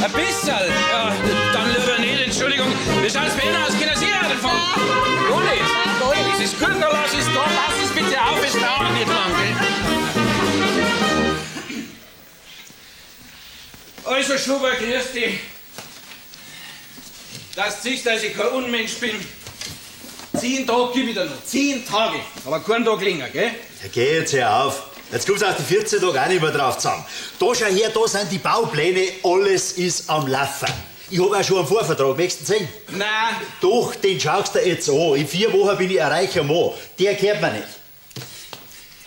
Ein bisschen. Ja, dann lieber nicht, Entschuldigung. Wie schaut's bei Ihnen aus? Können Sie Radl fahren? Wo nicht? Dieses Gürtelglas ist da. Pass es bitte auf, es dauert nicht lang, gell? Also, Schubert, grüß dich. Das siehst, dass ich kein Unmensch bin. 10 Tage gebe ich dir noch. 10 Tage. Aber keinen Tag länger, gell? Ja, geh jetzt hör auf. Jetzt kommst du auf die 14 Tage auch nicht mehr drauf zusammen. Da schau her, da sind die Baupläne, alles ist am Laufen. Ich hab auch schon einen Vorvertrag, möchtest du sehen? Nein. Doch, den schaust du jetzt an. In 4 Wochen bin ich ein reicher Mann. Der gehört mir nicht.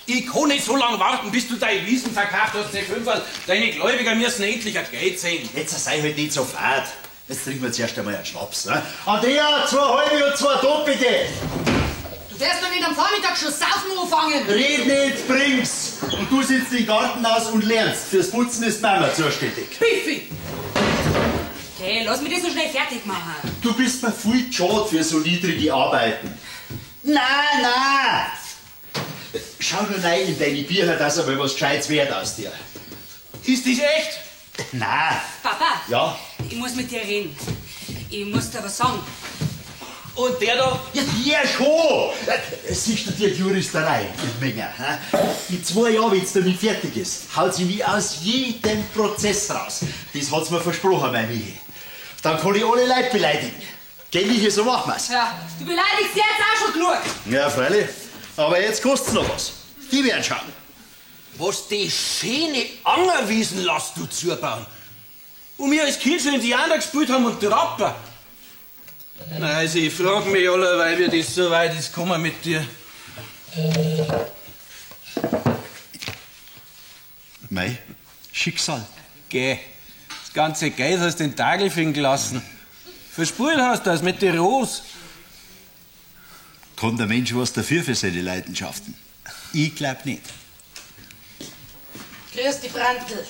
Ich kann nicht so lange warten, bis du deine Wiesen verkauft hast, die Fünferl. Deine Gläubiger müssen endlich ein Geld sehen. Jetzt sei halt nicht so fad. Jetzt trinken wir zuerst einmal einen Schnaps. Ne? Andrea, 2 halbe und 2 Doppelte. Du wirst doch nicht am Vormittag schon saufen anfangen. Red nicht, bring's. Und du sitzt im Garten aus und lernst. Fürs Putzen ist Mama zuständig. Piffi! Okay, lass mich das so schnell fertig machen. Du bist mir viel schade für so niedrige Arbeiten. Nein. Schau nur rein in deine Bücher, dass einmal was Gescheites wert aus dir. Ist das echt? Nein. Papa? Ja? Ich muss mit dir reden. Ich muss dir was sagen. Und der da? Ja, der schon! Sie studiert Juristerei in Menger. In 2 Jahren, wenn es damit fertig ist, haut sie mich aus jedem Prozess raus. Das hat's mir versprochen, mein Michi. Dann kann ich alle Leute beleidigen. Gell, Michi, so machen wir's. Ja, du beleidigst jetzt auch schon genug. Ja, freilich. Aber jetzt kostet's noch was. Die werden schauen. Was die schöne Angerwiesen lässt du zubauen. Und wir als Kind schon Indianer gespielt haben und die Rapper. Also ich frage mich allerweil, wie das so weit ist gekommen mit dir. Mei, Schicksal. Geh, das ganze Geld hast du den Tagelfing gelassen. Verspult hast du das mit der Rose. Kann der Mensch was dafür für seine Leidenschaften? Ich glaub nicht. Grüß dich, Brandl.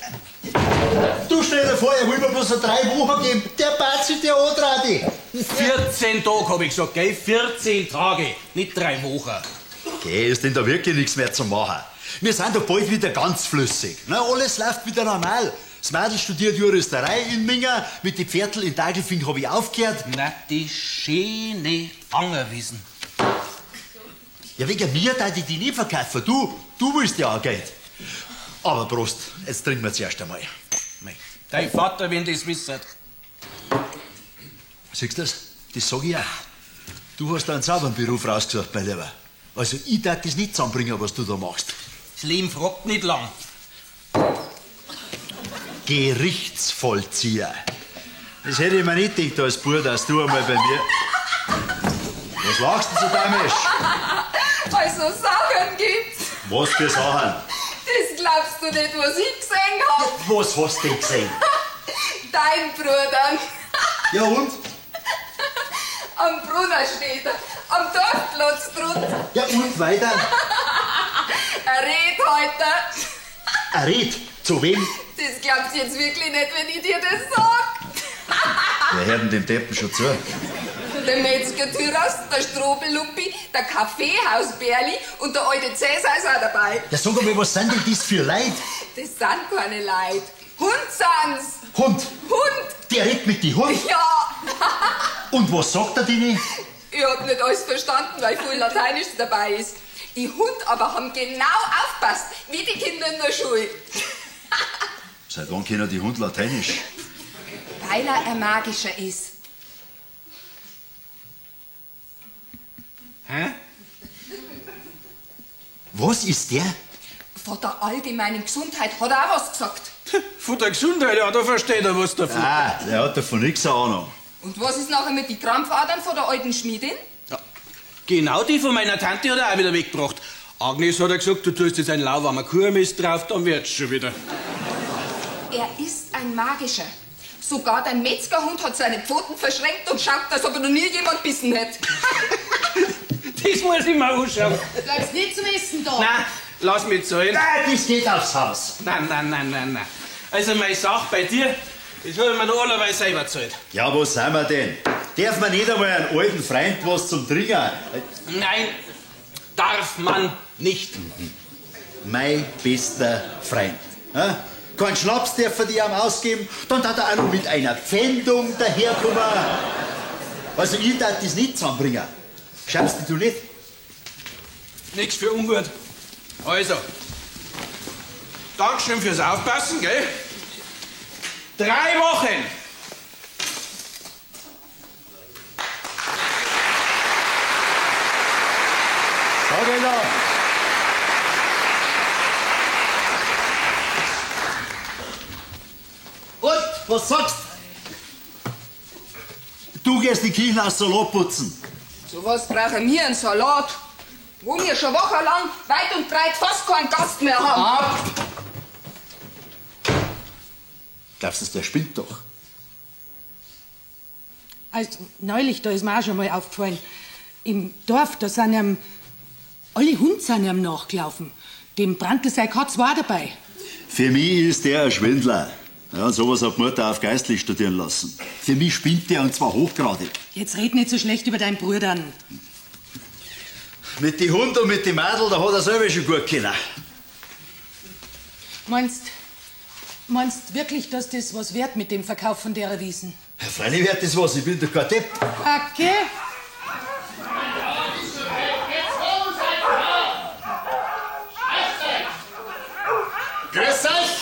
Du stell dir vor, er will mir bloß so 3 Wochen geben. Der bat sich der Antradi. 14 Tage, hab ich gesagt, gell? 14 Tage, nicht 3 Wochen. Okay, ist denn da wirklich nichts mehr zu machen? Wir sind doch bald wieder ganz flüssig. Na, alles läuft wieder normal. Das Mädel studiert Juristerei in Minga, mit den Pferdl in Tagelfing hab ich aufgehört. Na, die schöne Angerwiesen. Ja, wegen mir darf ich die nicht verkaufen. Du willst ja auch Geld. Aber Prost, jetzt trinken wir zuerst einmal. Mei, dein Vater, wenn das wisst. Siehst du das? Das sag ich auch. Du hast einen sauberen Beruf rausgesucht, mein Lieber. Also ich darf das nicht zusammenbringen, was du da machst. Das Leben fragt nicht lang. Gerichtsvollzieher. Das hätte ich mir nicht gedacht als Bub, dass du einmal bei mir... Was lachst du so dämisch? Weil es so Sachen gibt. Was für Sachen? Das glaubst du nicht, was ich gesehen hab. Was hast du denn gesehen? Dein Bruder. Ja und? Am Brunner steht er. Am Dorfplatz drunter. Ja und weiter? Er redet heute. Er redet? Zu wem? Das glaubst du jetzt wirklich nicht, wenn ich dir das sag. Wer hört denn dem Deppen schon zu? Der Metzger Tyros, der Strobeluppi, der Kaffeehausbärli und der alte Cäsar ist auch dabei. Ja sag mal, was sind denn das für Leute? Das sind keine Leute. Hund sind's. Hund? Hund. Der redet mit die Hund? Ja. Und was sagt er denn? Ich hab nicht alles verstanden, weil viel Lateinisch dabei ist. Die Hund aber haben genau aufpasst, wie die Kinder in der Schule. Seit wann kennen die Hund Lateinisch? Weil er ein magischer ist. Hä? Was ist der? Von der allgemeinen Gesundheit hat er auch was gesagt. Von der Gesundheit, ja, da versteht er was davon. Ah, der hat davon nichts eine Ahnung. Und was ist nachher mit den Krampfadern von der alten Schmiedin? Ja, genau die von meiner Tante hat er auch wieder weggebracht. Agnes hat er gesagt, du tust jetzt ein lauwarmer Kurmist drauf, dann wird's schon wieder. Er ist ein magischer. Sogar dein Metzgerhund hat seine Pfoten verschränkt und schaut, als ob er noch nie jemand bissen hätte. Das muss ich mir anschauen. Bleibst nicht zum Essen da. Nein, lass mich zahlen. Nein, das geht aufs Haus. Nein. Also meine Sache bei dir, das habe ich mir noch allerweise selber gezahlt. Ja, was sind wir denn? Darf man nicht einmal einen alten Freund was zum Trinken? Nein, darf man nicht. Mein bester Freund. Kein Schnaps dürfen die ihm ausgeben. Dann hat er auch noch mit einer Pfändung daherkommen. Also ich darf das nicht zusammenbringen. Schaust du nicht? Nix für ungut. Also, Dankeschön fürs Aufpassen, gell? 3 Wochen. Schau dir da. Und, was sagst du? Gehst die Kirchen aus Salat putzen. So was brauchen wir einen Salat, wo wir schon wochenlang weit und breit fast keinen Gast mehr haben. Glaubst du, der spinnt doch? Also, neulich, da ist mir auch schon mal aufgefallen, im Dorf, da sind ihm, alle Hunde sind ihm nachgelaufen. Dem Brandl sei Katz war dabei. Für mich ist der ein Schwindler. Ja, sowas hat die Mutter auf geistlich studieren lassen. Für mich spinnt der, und zwar hochgradig. Jetzt red nicht so schlecht über deinen Bruder. Mit die Hund und mit die Mädel, da hat er selber schon gut können. Meinst wirklich, dass das was wert mit dem Verkauf von der Wiesen? Ja, freilich wert das was, ich bin doch kein Depp. Okay. Grüß euch!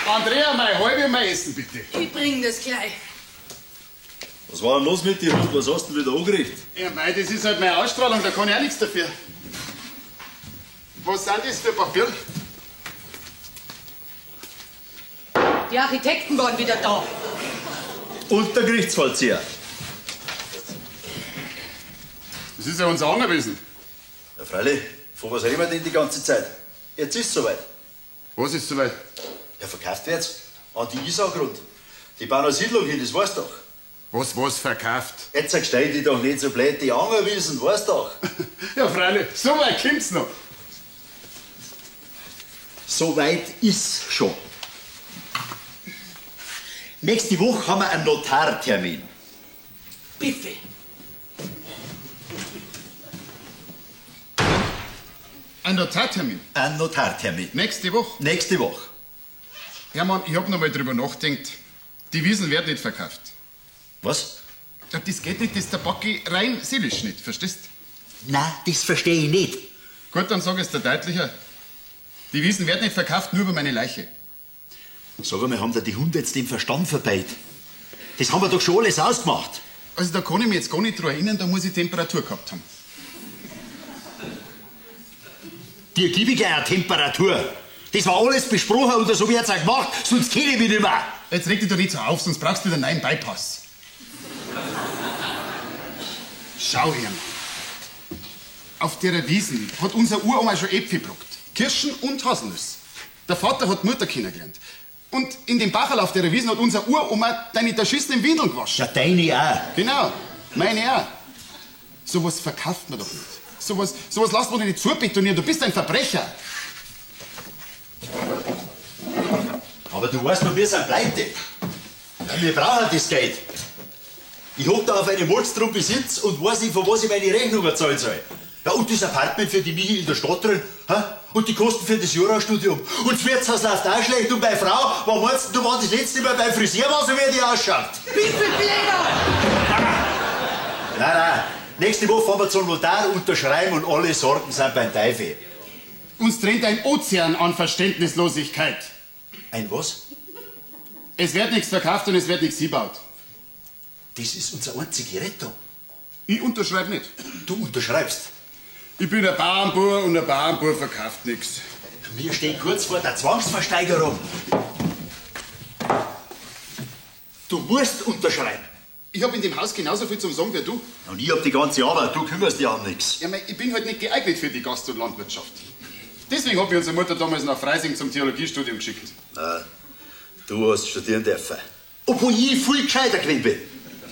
Andrea, mein halbe mein Essen, bitte. Ich bring das gleich. Was war denn los mit dir, Hund? Was hast du denn wieder angerichtet? Ja, mei, das ist halt meine Ausstrahlung, da kann ich auch nichts dafür. Was sind das für Papier? Die Architekten waren wieder da. Und der Gerichtsvollzieher. Das ist ja unser Angewiesen. Ja, freilich. Von was reden wir denn die ganze Zeit? Jetzt ist es soweit. Was ist soweit? Ja, verkauft wird's. An die Isargrund. Die bauen eine Siedlung hin, das weißt doch. Was verkauft? Jetzt stell dich doch nicht so blöd, die Angerwiesen, weißt doch. Ja, freilich, so weit kommt's noch. So weit ist schon. Nächste Woche haben wir einen Notartermin. Biffe. Ein Notartermin? Ein Notartermin. Nächste Woche? Nächste Woche. Hermann, ich hab noch mal drüber nachgedacht. Die Wiesen werden nicht verkauft. Was? Ja, das geht nicht, das Tabaki rein seelisch nicht, verstehst? Nein, das verstehe ich nicht. Gut, dann sag ich es dir deutlicher. Die Wiesen werden nicht verkauft, nur über meine Leiche. Sag einmal, haben da die Hunde jetzt den Verstand verbeit? Das haben wir doch schon alles ausgemacht. Also da kann ich mich jetzt gar nicht dran erinnern, da muss ich Temperatur gehabt haben. Dir gebe ich eine Temperatur. Das war alles besprochen oder so wird's auch gemacht, sonst kenne ich mich nicht mehr. Jetzt reg dich doch nicht so auf, sonst brauchst du wieder einen neuen Bypass. Schau her. Auf der Wiesen hat unser Uroma schon Äpfel gebrockt. Kirschen und Haselnüsse. Der Vater hat die Mutter kennengelernt. Und in dem Bacherl auf der Wiesen hat unser Uroma deine Taschisten im Windeln gewaschen. Ja, deine auch. Genau, meine auch. Sowas verkauft man doch nicht. Sowas lässt man dir nicht zubetonieren. Du bist ein Verbrecher. Aber du weißt doch, wir sind pleite. Ja, wir brauchen das Geld. Ich hock da auf eine Molstrom Besitz und weiß nicht, von was ich meine Rechnung bezahlen soll. Ja, und das Apartment für die Michi in der Stadt drin. Ha? Und die Kosten für das Jurastudium. Und das Wirtshaus läuft auch schlecht. Und meine Frau, wann meinst du, war das letzte Mal beim Friseur war, so wie die ausschaut? Nein. Nächste Woche fahren wir zum Notar, unterschreiben und alle Sorgen sind beim Teufel. Uns trennt ein Ozean an Verständnislosigkeit. Ein was? Es wird nichts verkauft und es wird nichts gebaut. Das ist unsere einzige Rettung. Ich unterschreibe nicht. Du unterschreibst. Ich bin ein Bauernbauer und ein Bauernbauer verkauft nichts. Wir stehen kurz vor der Zwangsversteigerung. Du musst unterschreiben. Ich hab in dem Haus genauso viel zum Sagen wie du. Und ich hab die ganze Arbeit, du kümmerst dich um nichts. Ja, ich bin halt nicht geeignet für die Gast- und Landwirtschaft. Deswegen hat mich unsere Mutter damals nach Freising zum Theologiestudium geschickt. Nein, du hast studieren dürfen. Obwohl ich viel gescheiter gewesen bin.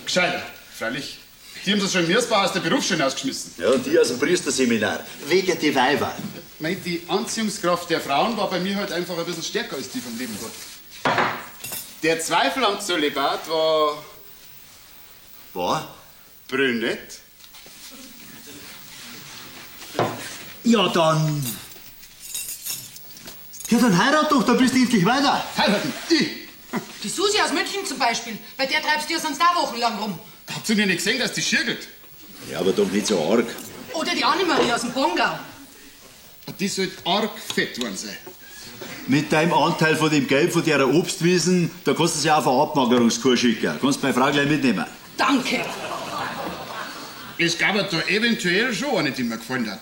Gescheiter, freilich. Die haben sie schon im Mirsbau aus der Berufsschule ausgeschmissen. Ja, und die aus dem Priesterseminar. Wegen die Weiber. Die Anziehungskraft der Frauen war bei mir halt einfach ein bisschen stärker als die vom lieben Gott. Der Zweifel am Zölibat war War? brünett. Ja, dann... Ja, dann heirat doch, dann bist du endlich weiter. Heiraten? Ich? Die Susi aus München zum Beispiel, bei der treibst du ja sonst auch wochenlang rum. Habt ihr nicht gesehen, dass die schirgelt? Ja, aber doch nicht so arg. Oder die Annemarie aus dem Bongau. Die sollte arg fett worden sein. Mit deinem Anteil von dem Geld von der Obstwiesen, da kannst du sie auf eine Abmagerungskur schicken. Kannst meine Frau gleich mitnehmen. Danke. Es gab da eventuell schon eine, die mir gefallen hat.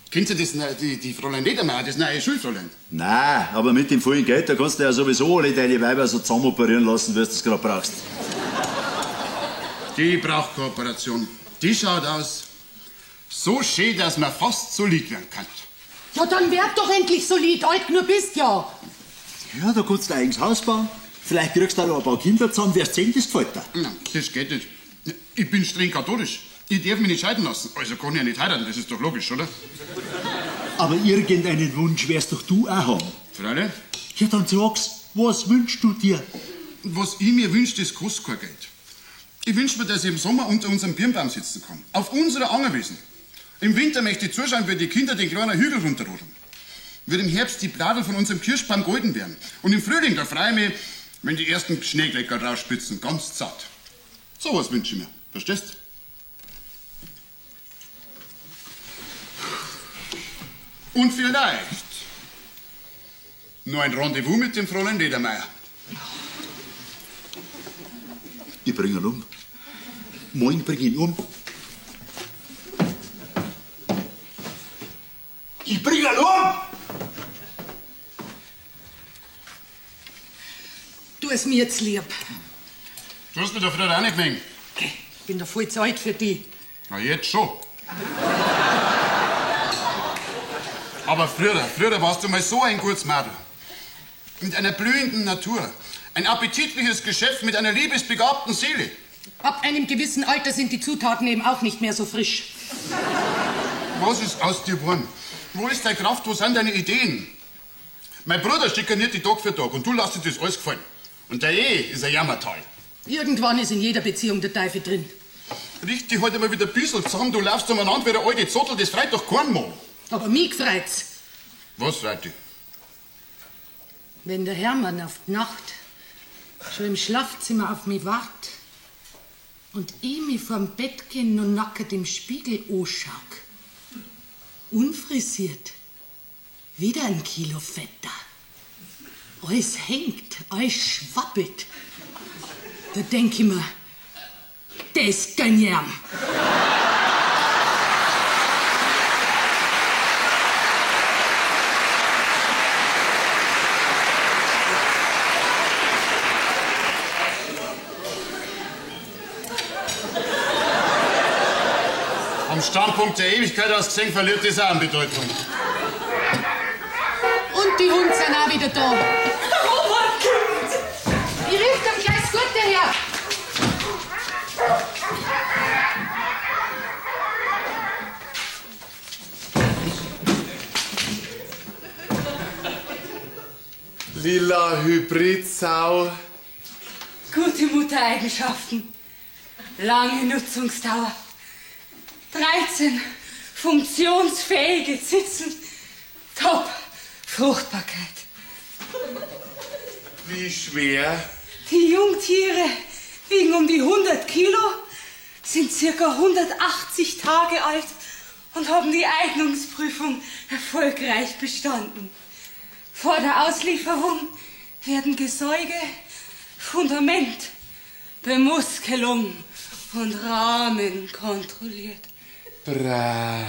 Kennst du das, die Fräulein Ledermeier, das neue Schulfräulein? Nein, aber mit dem vollen Geld, da kannst du ja sowieso alle deine Weiber so zusammen operieren lassen, wie du es gerade brauchst. Die braucht Kooperation. Die schaut aus so schön, dass man fast solid werden kann. Ja, dann werd doch endlich solid, alt genug bist ja. Ja, da kannst du ein eigenes Haus bauen. Vielleicht kriegst du auch noch ein paar Kinder zusammen, wirst sehen, das gefällt dir. Na, das geht nicht. Ich bin streng katholisch. Ich darf mich nicht scheiden lassen. Also kann ich ja nicht heiraten, das ist doch logisch, oder? Aber irgendeinen Wunsch wirst doch du auch haben. Freilich? Ja, dann sag's, was wünschst du dir? Was ich mir wünsche, das kostet kein Geld. Ich wünsche mir, dass ich im Sommer unter unserem Birnbaum sitzen kann. Auf unserer Angerwiesen. Im Winter möchte ich zuschauen, wie die Kinder den kleinen Hügel runterrodeln. Wird im Herbst die Bladel von unserem Kirschbaum golden werden. Und im Frühling, da freue ich mich, wenn die ersten Schneeglecker rausspitzen. Ganz zart. So was wünsche ich mir. Verstehst? Und vielleicht nur ein Rendezvous mit dem Fräulein Ledermeier. Ich bring ihn um. Moin, bring ihn um. Ich bring ihn um! Du es mir jetzt lieb. Du hast mich da früher auch nicht gemengt. Ich bin da voll zu alt für die. Na, jetzt schon. Aber früher warst du mal so ein gutes Mädel. Mit einer blühenden Natur. Ein appetitliches Geschöpf mit einer liebesbegabten Seele. Ab einem gewissen Alter sind die Zutaten eben auch nicht mehr so frisch. Was ist aus dir geworden? Wo ist deine Kraft? Wo sind deine Ideen? Mein Bruder schikaniert die Tag für Tag und du lässt dir das alles gefallen. Und der ist ein Jammertal. Irgendwann ist in jeder Beziehung der Teufel drin. Richt dich heute mal wieder ein bisschen zusammen. Du laufst umeinander wie eine alte Zottel. Das freut doch keinen Mann. Aber mich freut's, Was freut dich? wenn der Hermann auf die Nacht schon im Schlafzimmer auf mich wartet und ich mich vorm Bett gehen und nackert im Spiegel anschaue. Unfrisiert. Wieder 1 Kilo fetter. Alles hängt, alles schwabbelt. Da denk ich mir, das gönn ich ihm. Am Standpunkt der Ewigkeit aus gesehen verliert das auch an Bedeutung. Und die Hunde sind auch wieder da. Ich rief dem gleich das Gute her. Lila Hybridsau. Gute Muttereigenschaften. Lange Nutzungsdauer. 13 funktionsfähige Zitzen. Top Fruchtbarkeit. Wie schwer? Die Jungtiere wiegen um die 100 Kilo, sind circa 180 Tage alt und haben die Eignungsprüfung erfolgreich bestanden. Vor der Auslieferung werden Gesäuge, Fundament, Bemuskelung und Rahmen kontrolliert. Brav.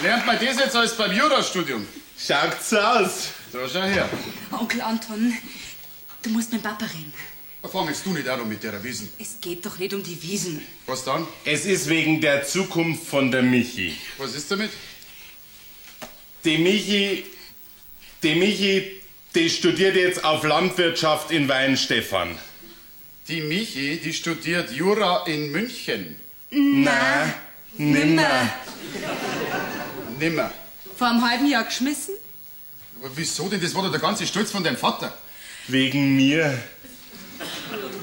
Lernt man das jetzt als beim Jurastudium? Schaut's aus. Da schau her. Onkel Anton, du musst mit Papa reden. Fang jetzt du nicht auch noch mit der Wiesen. Es geht doch nicht um die Wiesen. Was dann? Es ist wegen der Zukunft von der Michi. Was ist damit? Die Michi, die studiert jetzt auf Landwirtschaft in Weinstefan. Die Michi, die studiert Jura in München. Na, nimmer. Nimmer. Vor einem halben Jahr geschmissen? Aber wieso denn? Das war doch der ganze Stolz von deinem Vater. Wegen mir.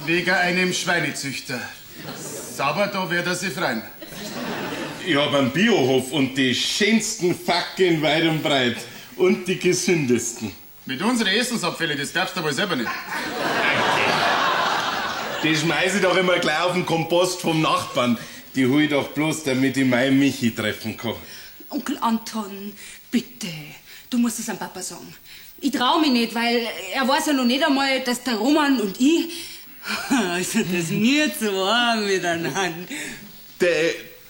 Wegen einem Schweinezüchter. Aber da wird er sich freuen. Ich hab einen Biohof und die schönsten Fackeln weit und breit. Und die gesündesten. Mit unseren Essensabfällen, das glaubst du wohl selber nicht. Die schmeiß ich doch immer gleich auf den Kompost vom Nachbarn. Die hol ich doch bloß, damit ich meinen Michi treffen kann. Onkel Anton, bitte, du musst es am Papa sagen. Ich trau mich nicht, weil er weiß ja noch nicht einmal, dass der Roman und ich, also dass wir zwei miteinander.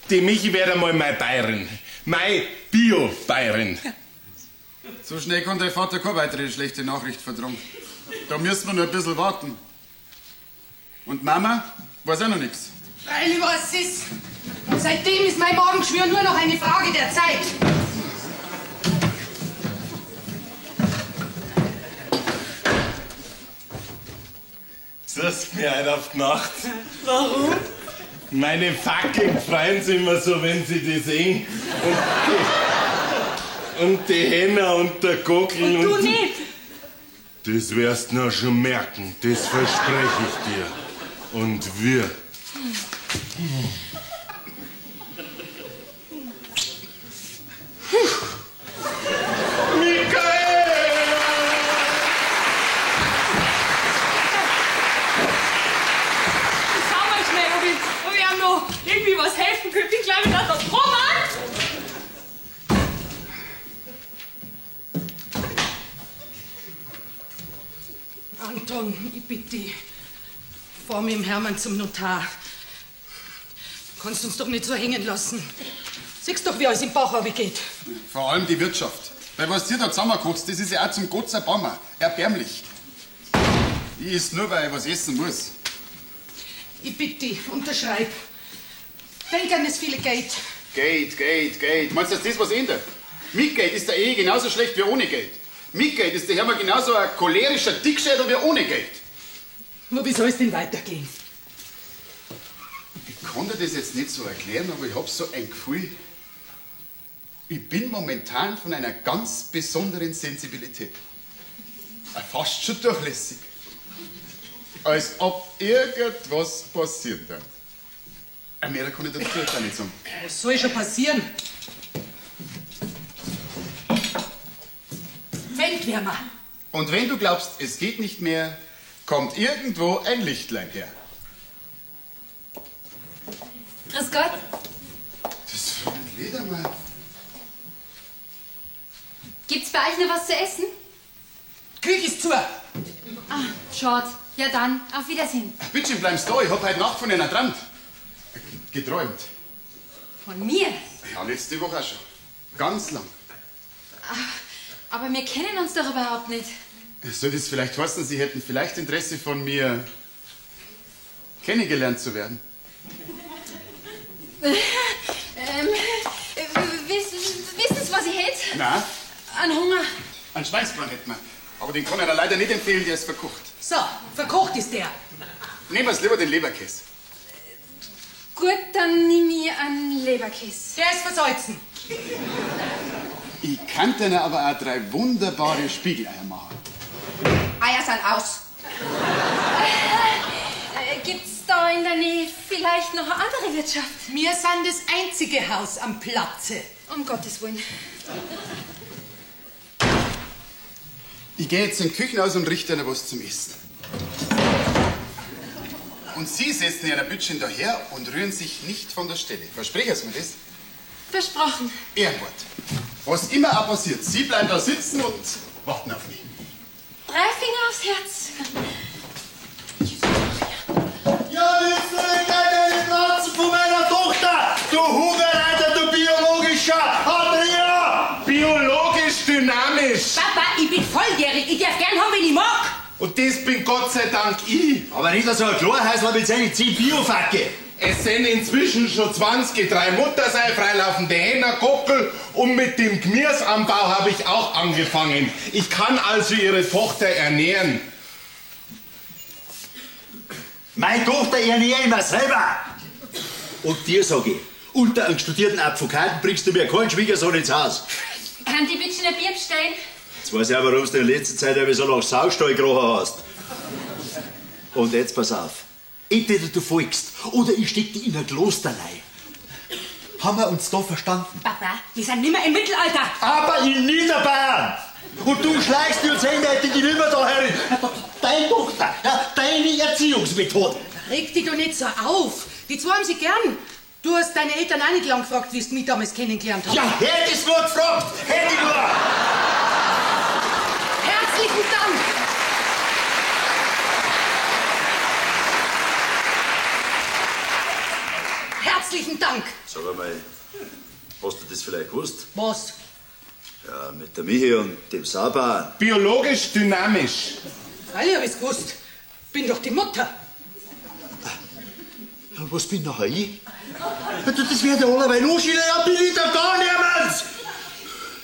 Die Michi wird einmal meine Bayerin. Meine Bio-Bayerin. So schnell kann dein Vater keine weitere schlechte Nachricht vertragen. Da müssen wir noch ein bisschen warten. Und Mama weiß auch noch nichts. Freilich was ist. Und seitdem ist mein Magengeschwür nur noch eine Frage der Zeit. Du hast mir heute auf die Nacht. Warum? Meine Fackeln freuen sich immer so, wenn sie die sehen. Und die Henna und der Gockel. Und du nicht? Das wirst du noch schon merken, das verspreche ich dir. Und wir. Ob ich ihm noch irgendwie was helfen könnte. Ich glaube, das ist Roman! Anton, ich bitte dich, fahr mit dem Hermann zum Notar. Du kannst uns doch nicht so hängen lassen. Siehst doch, wie alles im Bauch runtergeht. Vor allem die Wirtschaft. Weil was dir da zusammenkotzt, das ist ja auch zum Gott sei Bammer. Erbärmlich. Ich isst nur, weil ich was essen muss. Ich bitte dich, unterschreib. Denk an das viele Geld. Geld. Meinst du, dass das was ändert? Mit Geld ist der Ehe genauso schlecht wie ohne Geld. Mit Geld ist der Hermann genauso ein cholerischer Dickschädel wie ohne Geld. Nur wie soll es denn weitergehen? Ich kann dir das jetzt nicht so erklären, aber ich hab so ein Gefühl. Ich bin momentan von einer ganz besonderen Sensibilität. Fast schon durchlässig. Als ob irgendwas passiert da. Mehr kann ich dazu jetzt auch nicht sagen. Was soll schon passieren? Feldwärmer. Und wenn du glaubst, es geht nicht mehr, kommt irgendwo ein Lichtlein her. Grüß Gott. Das ist für ein Ledermann. Gibt's bei euch noch was zu essen? Küche ist zu. Ah, schade. Ja dann, auf Wiedersehen. Bitte bleibst da, ich hab heute Nacht von einer geträumt. Geträumt. Von mir? Ja, letzte Woche auch schon. Ganz lang. Aber wir kennen uns doch überhaupt nicht. Soll das vielleicht heißen, Sie hätten vielleicht Interesse von mir kennengelernt zu werden? Wissen Sie, was ich hätte? Na, An Hunger. einen Schweinsbraten hätten wir. Aber den kann ich dir leider nicht empfehlen, der ist verkocht. So, verkocht ist der. Nehmen wir lieber den Leberkäse. Gut, dann nehme ich einen Leberkäse. Der ist versalzen. Ich kann dir aber auch 3 wunderbare Spiegeleier machen. Eier sind aus. Gibt's da in der Nähe vielleicht noch eine andere Wirtschaft? Wir sind das einzige Haus am Platze. Um Gottes Willen. Ich gehe jetzt in die Küche aus und richte dir was zum Essen. Und Sie setzen Ihre Bütchen daher und rühren sich nicht von der Stelle. Versprechen Sie mir das? Versprochen. Ehrenwort. Was immer auch passiert, Sie bleiben da sitzen und warten auf mich. 3 Finger aufs Herz. Ja, willst du denn gleich den Bratzen von meiner Tochter? Du Hungerleiter, du biologischer Andrea! Biologisch dynamisch. Papa, ich bin volljährig. Ich darf gern haben, wenn ich mag. Und das bin Gott sei Dank ich. Aber nicht so ein Klarhäusler mit seinen 10 Biofacke. Es sind inzwischen schon 20, 3 Muttersei, freilaufende Hähner, Gockel und mit dem Gemüseanbau habe ich auch angefangen. Ich kann also Ihre Tochter ernähren. Meine Tochter ernähre ich mir selber. Und dir sag ich, unter einem studierten Advokaten bringst du mir keinen Schwiegersohn ins Haus. Kann die Bütchen ein Bier bestellen? Jetzt weiß ich auch, warum du in letzter Zeit so nach Saustall gerochen hast. Und jetzt pass auf. Entweder du folgst oder ich steck dich in ein Klosterlei. Haben wir uns da verstanden? Papa, wir sind nimmer im Mittelalter. Aber in Niederbayern! Und du schleichst dir uns eindeutig immer da herin. Deine Tochter, ja, deine Erziehungsmethode. Reg dich doch nicht so auf. Die zwei haben sie gern. Du hast deine Eltern auch nicht lang gefragt, wie du mich damals kennengelernt hast. Ja, hätte ich's nur gefragt. Hätte ich nur. Herzlichen Dank. Herzlichen Dank. Sag einmal, hast du das vielleicht gewusst? Was? Ja, mit der Michi und dem Sauber. Biologisch dynamisch. Freilich hab ich's gewusst. Bin doch die Mutter. Was bin nachher ich? Das wird ja allerweil anschieden, ja, bin ich da gar niemand!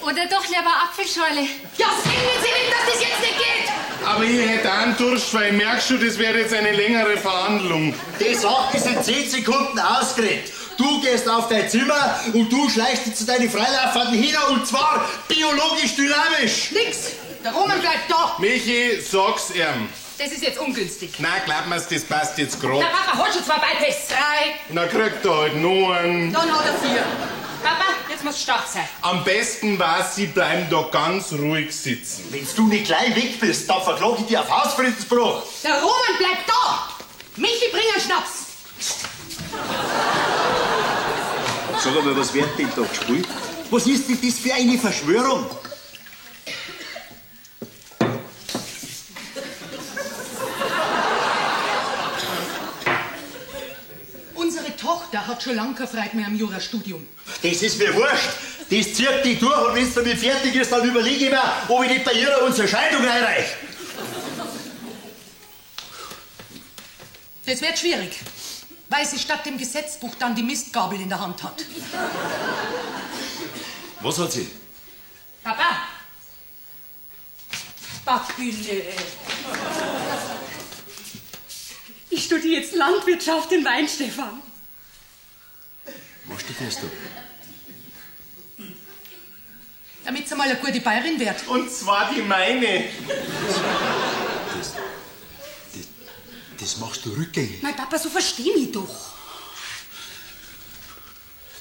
Oder doch lieber Apfelschorle. Ja, sehen Sie nicht, dass das jetzt nicht geht! Aber ich hätte einen Durst, weil ich merke schon, das wäre jetzt eine längere Verhandlung. Die Sache ist in 10 Sekunden ausgeredet. Du gehst auf dein Zimmer und du schleichst dich zu deinen Freilauffahrten hin, und zwar biologisch dynamisch. Nix. Der Roman bleibt da. Michi, sag's ihm. Das ist jetzt ungünstig. Nein, glaub mir's, das passt jetzt grad. Der Papa hat schon 2 Bypass. 3. Na, kriegt er halt noch einen. Dann hat er 4. Papa, jetzt muss stark sein. Am besten war's, Sie bleiben da ganz ruhig sitzen. Wenn du nicht gleich weg bist, dann verklage ich dich auf Hausfriedensbruch. Der Roman bleibt da. Michi, bring einen Schnaps. Sag einmal, was wird denn da gespielt? Was ist denn das für eine Verschwörung? Unsere Tochter hat schon lange keine Freude mehr am Jurastudium. Das ist mir wurscht. Das zieht dich durch, und wenn es damit fertig ist, dann überlege ich mir, ob ich nicht bei ihr unsere Scheidung einreiche. Das wird schwierig, weil sie statt dem Gesetzbuch dann die Mistgabel in der Hand hat. Was hat sie? Papa. Papille. Ich studiere jetzt Landwirtschaft in Weinstefan. Was studierst du? Damit sie mal eine gute Bayerin wird. Und zwar die meine. Das machst du rückgängig. Mein Papa, so versteh mich doch.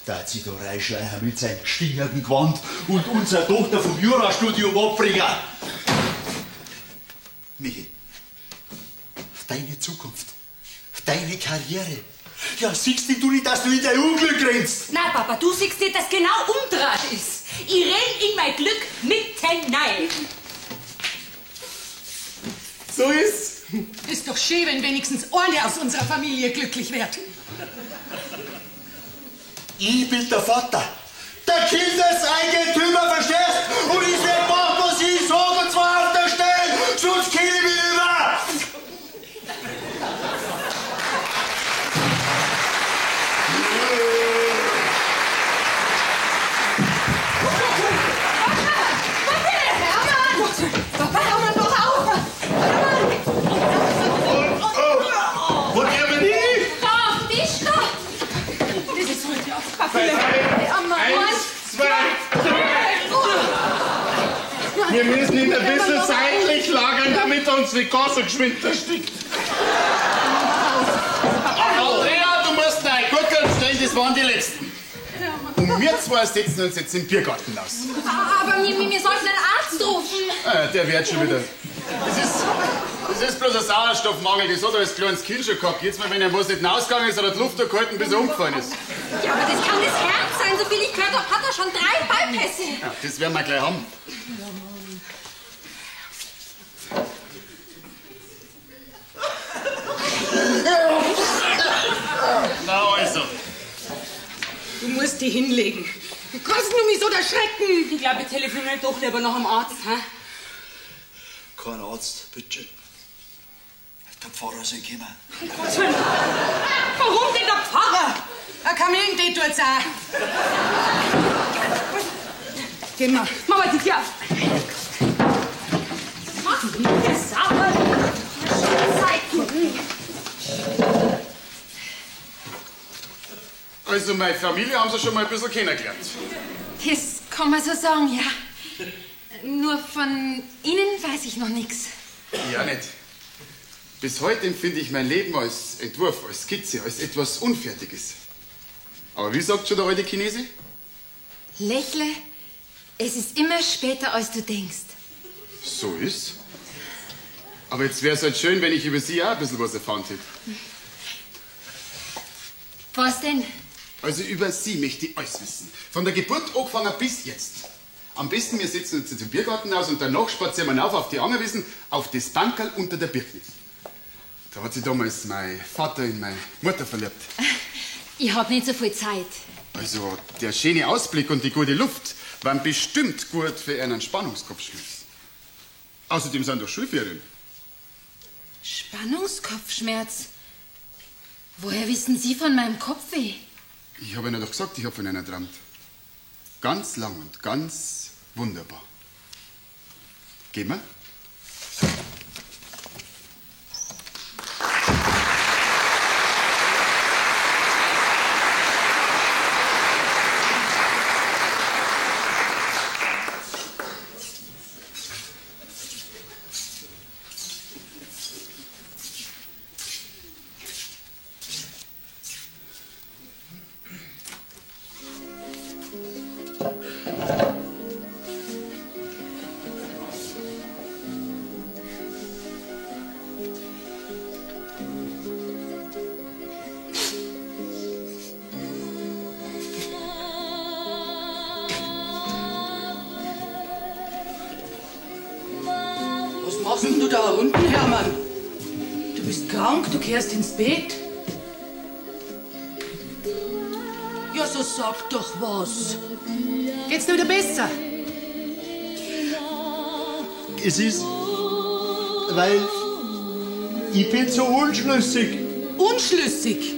Da hat sich der Reischleicher mit seinem stingernden Gewand und unsere Tochter vom Jurastudium abbringen. Michi, deine Zukunft, deine Karriere. Ja, siehst du nicht, dass du in dein Unglück rennst? Nein, Papa, du siehst nicht, dass genau umdraht ist. Ich renn in mein Glück mitten rein. So ist's. Ist doch schön, wenn wenigstens eine aus unserer Familie glücklich wird. Ich bin der Vater, der Kindeseigentümer, verstehst? Und ich werd machen, was ich sag, und zwar auf der Stelle, sonst kill ich mich über! Papa, hör mal doch auf! Wo gehen wir hin? Da auf den Tisch da. Das ist heute auf Eins, zwei, drei. Wir müssen ihn ein bisschen seitlich lagern, damit er uns nicht ganz so geschwind erstickt. Andrea, du musst rein. Guck, stellen, das waren die letzten. Und wir zwei setzen uns jetzt im Biergarten aus. Aber wir sollten einen Arzt rufen. Der wird schon wieder. Das ist bloß ein Sauerstoffmangel. Das hat er als kleines Kind schon gehabt. Jetzt mal, wenn er was nicht rausgegangen ist, hat er die Luft gehalten, bis er umgefallen ist. Ja, aber das kann das Herz sein. So viel ich gehört habe, hat er schon 3 Bypässe. Ja, das werden wir gleich haben. Na also. Du musst dich hinlegen. Du kannst nur mich so erschrecken. Ich glaube, ich telefoniere doch lieber nach dem Arzt. Hä? Kein Arzt, bitte. Der Pfarrer soll kommen. Warum denn der Pfarrer? Ein Kamillentee tut's auch. Geh mal. Mama, die ja. Mach mir sauber. Also, meine Familie haben sie schon mal ein bisschen kennengelernt. Das kann man so sagen, ja. Nur von Ihnen weiß ich noch nichts. Ja, nicht. Bis heute empfinde ich mein Leben als Entwurf, als Skizze, als etwas Unfertiges. Aber wie sagt schon der alte Chinese? Lächle, es ist immer später, als du denkst. So ist. Aber jetzt wäre es halt schön, wenn ich über Sie auch ein bisschen was erfahren hätte. Was denn? Also über Sie möchte ich alles wissen. Von der Geburt angefangen bis jetzt. Am besten, wir setzen uns jetzt im Biergarten aus und danach spazieren wir auf die Angerwiesen, auf das Bankerl unter der Birke. Da hat sich damals mein Vater in meine Mutter verliebt. Ich hab nicht so viel Zeit. Also der schöne Ausblick und die gute Luft waren bestimmt gut für einen Spannungskopfschmerz. Außerdem sind doch Schulferien. Spannungskopfschmerz? Woher wissen Sie von meinem Kopfweh? Ich habe Ihnen doch gesagt, ich habe von einer geträumt. Ganz lang und ganz wunderbar. Gehen wir? Was machst denn du da unten, Hermann? Du bist krank, du kehrst ins Bett. Ja, so sag doch was. Geht's dir wieder besser? Es ist, weil ich bin so unschlüssig. Unschlüssig?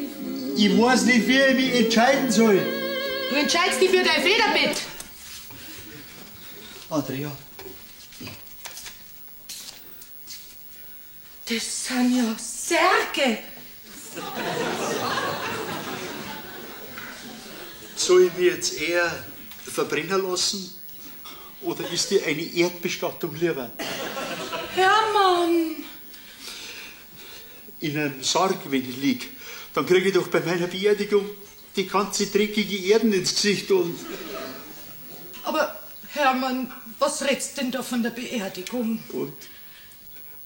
Ich weiß nicht, wie ich mich entscheiden soll. Du entscheidest dich für dein Federbett. Andrea, Das sind ja Särge. soll ich mich jetzt eher verbrennen lassen oder ist dir eine Erdbestattung lieber? Hermann. In einem Sarg, wenn ich lieg, dann kriege ich doch bei meiner Beerdigung die ganze dreckige Erden ins Gesicht und... Aber Hermann, was redst denn da von der Beerdigung?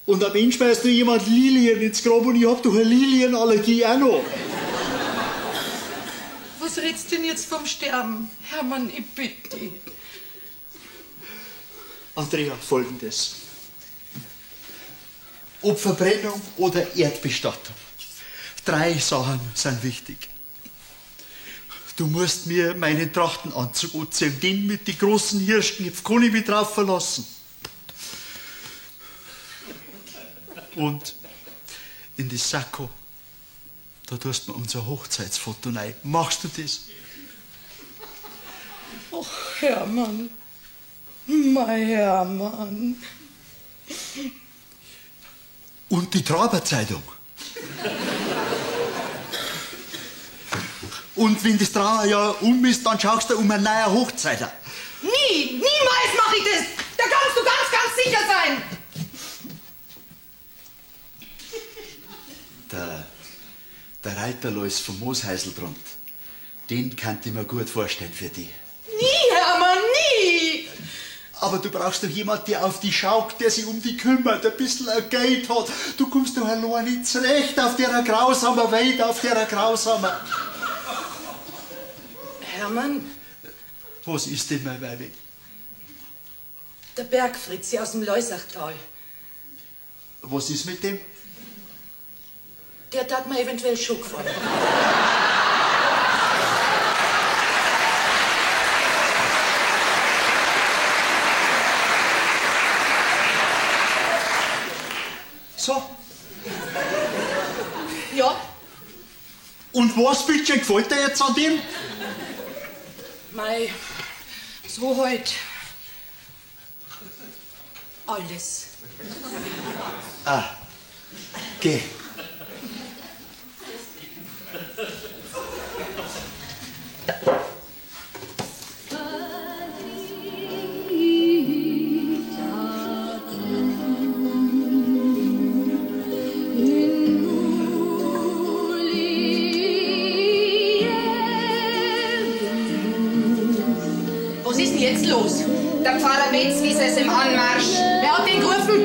Und am Ende schmeißt nur jemand Lilien ins Grab und ich hab doch eine Lilienallergie auch noch. Was redst denn jetzt vom Sterben? Hermann, ich bitte dich. Andrea, Folgendes. Ob Verbrennung oder Erdbestattung. 3 Sachen sind wichtig. Du musst mir meinen Trachtenanzug anziehen, den mit den großen Hirschknöpfen, kann ich mich drauf verlassen. Und in die Sakko, da tust du mir unser Hochzeitsfoto rein. Machst du das? Ach, Hermann. Mein Hermann. Und die Traberzeitung. Und wenn das Trauerjahr ist, dann schaust du um eine neue Hochzeiter. Nie, niemals mache ich das. Da kannst du ganz, ganz sicher sein. Der Reiterlois vom Moosheiselgrund, den kann ich mir gut vorstellen für dich. Nie, Hermann, nie. Aber du brauchst doch jemanden, der auf die schaut, der sich um die kümmert, ein bisschen ein Geld hat. Du kommst doch allein nicht zurecht auf der grausamen Welt, auf der grausamen... Hermann, Was ist denn, mein Weibe? der Bergfritzi aus dem Leusachtal. Was ist mit dem? Der tat mir eventuell schon gefallen. So. Ja, Und was bitte gefällt dir jetzt an dem? mei, so halt. Alles. Geh. jetzt los? Der Pfarrer Betzwies ist im Anmarsch. Wer hat den gerufen?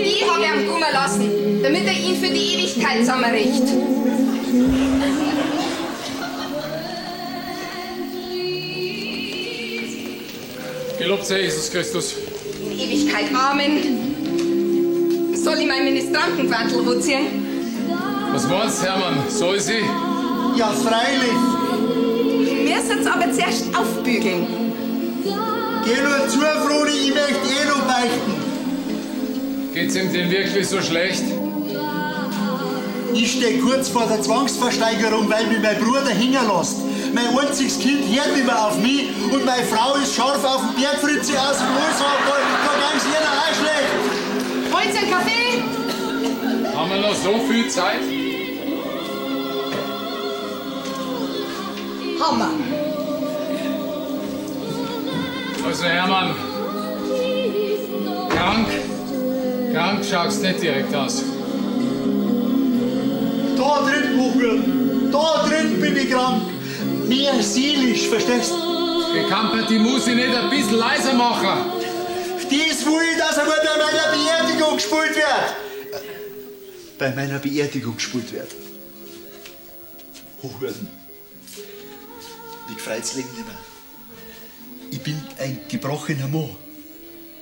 Ich habe ihn kommen lassen, damit er ihn für die Ewigkeit zusammenricht. Gelobt sei Jesus Christus. In Ewigkeit. Amen. Soll ich mein Ministrantenquartel hochziehen? Was meinst, Hermann? Soll sie? Ja, freilich. Wir müssen aber zuerst aufbügeln. Geh nur zu, Froni, ich möchte noch beichten. Geht's ihm denn wirklich so schlecht? Ich stehe kurz vor der Zwangsversteigerung, weil mich mein Bruder hängen lässt. Mein einziges Kind hört nicht mehr auf mich und meine Frau ist scharf auf den Bergfritze aus dem Wohlsaal. Da ging's ihr auch schlecht. Wollt ihr einen Kaffee? Haben wir noch so viel Zeit? Hammer. Also Hermann, krank schaust nicht direkt aus. Da drin, Hochwürden, da drin bin ich krank. Mehr seelisch, verstehst du? Gekampert, die muss ich nicht ein bisschen leiser machen. Das will ich, dass einmal bei meiner Beerdigung gespielt wird. Bei meiner Beerdigung gespielt wird. Hochwürden. Mich freut's Leben nicht mehr. Ich bin ein gebrochener Mann.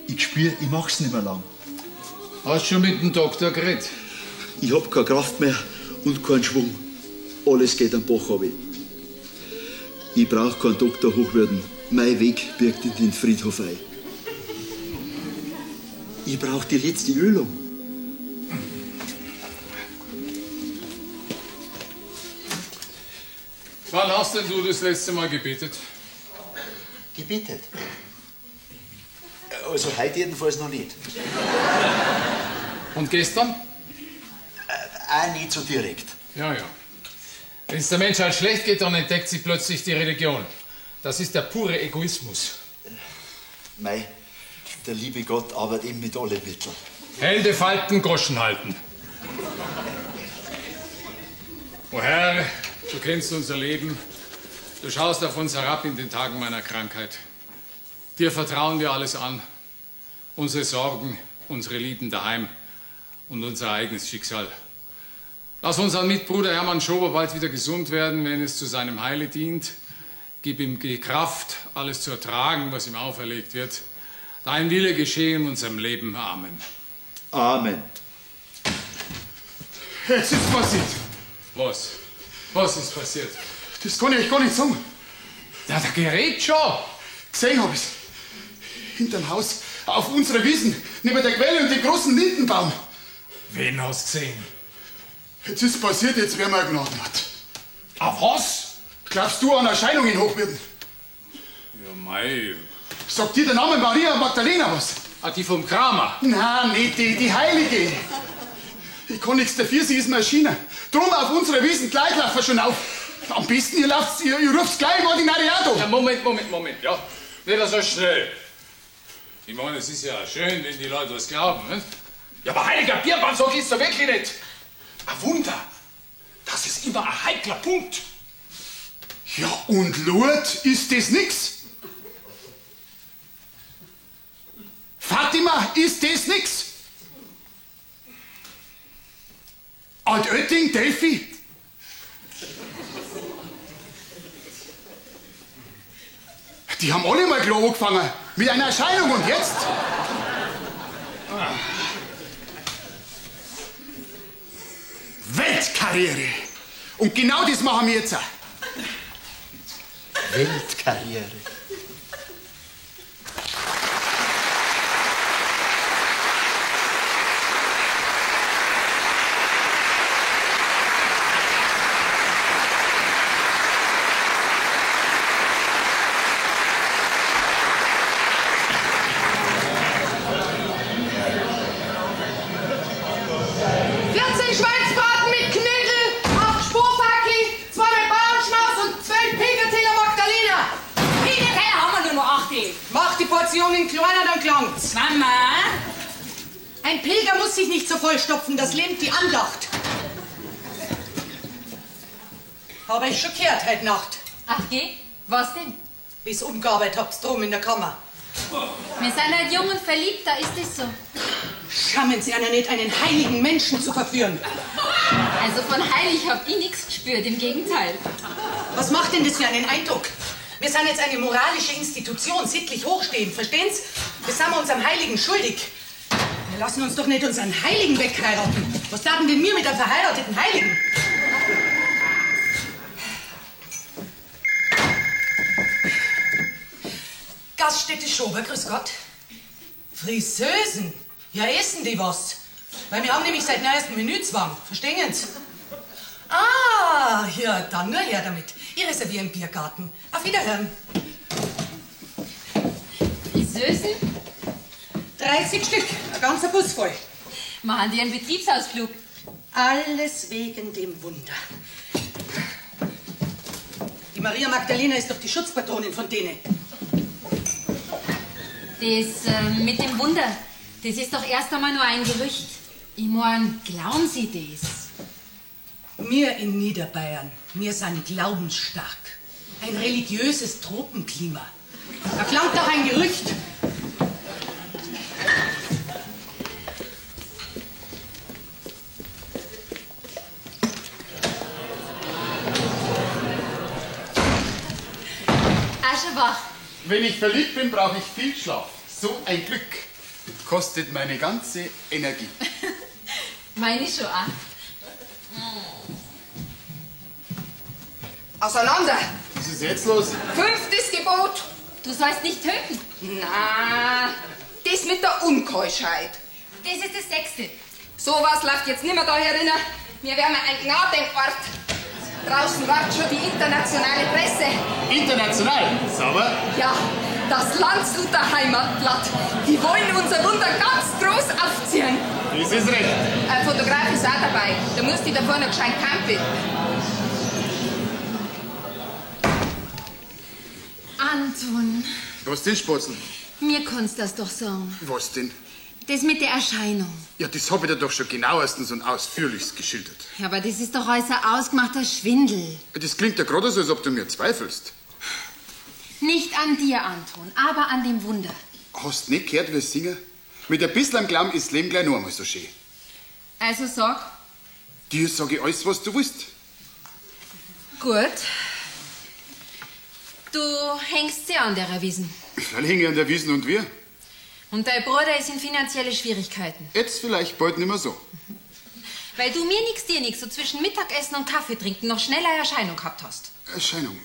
Ich spür, ich mach's nicht mehr lang. Hast schon mit dem Doktor geredet? Ich hab keine Kraft mehr und keinen Schwung. Alles geht am Bach runter. Ich brauch keinen Doktor, Hochwürden. Mein Weg birgt in den Friedhof ein. Ich brauch die letzte Ölung. Wann hast denn du das letzte Mal gebetet? Gebetet? Also heute jedenfalls noch nicht. Und gestern? Auch nicht so direkt. Ja. Wenn es der Menschheit schlecht geht, dann entdeckt sie plötzlich die Religion. Das ist der pure Egoismus. Mei, der liebe Gott arbeitet eben mit allen Mitteln. Hände falten, Goschen halten. O Herr, du kennst unser Leben. Du schaust auf uns herab in den Tagen meiner Krankheit. Dir vertrauen wir alles an. Unsere Sorgen, unsere Lieben daheim und unser eigenes Schicksal. Lass unseren Mitbruder Hermann Schober bald wieder gesund werden, wenn es zu seinem Heile dient. Gib ihm die Kraft, alles zu ertragen, was ihm auferlegt wird. Dein Wille geschehe in unserem Leben. Amen. Amen. Jetzt ist passiert. Was? Was ist passiert? Das kann ich euch gar nicht sagen. Ja, der gerät schon. Gesehen hab ich's. Hinterm Haus, auf unserer Wiesen, neben der Quelle und dem großen Lindenbaum. Wen hast du gesehen? Jetzt ist passiert, jetzt werden wir Gnaden hat. Auf was? Glaubst du an Erscheinungen in Hochwürden? Ja, mei. Sagt dir der Name Maria Magdalena was? Ah, die vom Kramer? Nein, nicht die Heilige. Ich kann nichts dafür, sie ist mir erschienen. Drum auf unserer Wiesen gleich laufen wir schon auf. Am besten, ihr ruft gleich im Ordinariato. Ja, Moment, ja. Nicht so schnell. Ich meine, es ist ja schön, wenn die Leute was glauben, ne? Ja, aber heiliger Biermann, so geht's doch wirklich nicht. Ein Wunder. Das ist immer ein heikler Punkt. Ja, und Lourdes, ist das nix? Fatima, ist das nix? Altötting, Delphi? Die haben alle mal klar angefangen. Mit einer Erscheinung und jetzt? Weltkarriere. Und genau das machen wir jetzt auch. Weltkarriere. Schweinsbraten mit Knödel, 8 Spurfackel, 2 mit Bauernschmaus und 12 Pilgerteller Magdalena. Pilgerteller haben wir nur noch 8. Mach die Portionen kleiner, dann klang's. Mama? Ein Pilger muss sich nicht so vollstopfen, das lähmt die Andacht. Habe ich schon gehört heute Nacht. Ach je, was denn? Wie's umgearbeitet habt, drum in der Kammer. Wir sind halt jung und verliebt, da ist es so. Schammen Sie einer nicht, einen heiligen Menschen zu verführen. Also von heilig hab ich nichts gespürt, im Gegenteil. Was macht denn das für einen Eindruck? Wir sind jetzt eine moralische Institution, sittlich hochstehend, verstehen Sie? Das sind wir unserem Heiligen schuldig. Wir lassen uns doch nicht unseren Heiligen wegheiraten. Was taten denn wir mit einem verheirateten Heiligen? Gaststätte Schober, grüß Gott. Friseusen? Ja, essen die was? Weil wir haben nämlich seit neuestem Menüzwang, verstehen Sie? Ah, ja, dann nur her damit. Ich reserviere im Biergarten. Auf Wiederhören. Friseusen? 30 Stück, ein ganzer Bus voll. Machen die einen Betriebsausflug? Alles wegen dem Wunder. Die Maria Magdalena ist doch die Schutzpatronin von denen. Das mit dem Wunder, das ist doch erst einmal nur ein Gerücht. Ich mein, glauben Sie das? Wir in Niederbayern, wir sind glaubensstark. Ein religiöses Tropenklima. Da klangt doch ein Gerücht. Aschenbach. Wenn ich verliebt bin, brauche ich viel Schlaf. So ein Glück kostet meine ganze Energie. Meine schon auch. Auseinander! Was ist jetzt los? 5. Gebot! Du sollst nicht töten. Na, das mit der Unkeuschheit. Das ist das 6. Sowas läuft jetzt nimmer da herinnen. Wir werden ein Gnadenort. Draußen wartet schon die internationale Presse. International? Sauber? Ja, das Landshuter Heimatblatt. Die wollen unser Wunder ganz groß aufziehen. Das ist recht. Ein Fotograf ist auch dabei. Da musst du da vorne gescheit campen. Anton, Was denn, Spatzel? mir kannst das doch sagen. Was denn? Das mit der Erscheinung. Ja, das habe ich dir doch schon genauestens und ausführlichst geschildert. Ja, aber das ist doch alles ein ausgemachter Schwindel. Das klingt ja gerade so, als ob du mir zweifelst. Nicht an dir, Anton, aber an dem Wunder. Hast nicht gehört, wie ich singe? Mit ein bisschen Glauben ist das Leben gleich noch einmal so schön. Also sag. Dir sage ich alles, was du willst. Gut. Du hängst sehr an der Wiesen. Weil hänge ich an der Wiesen und wir. Und dein Bruder ist in finanzielle Schwierigkeiten. Jetzt vielleicht bald nicht mehr so. Weil du mir nix, dir nix, so zwischen Mittagessen und Kaffee trinken noch schneller Erscheinung gehabt hast.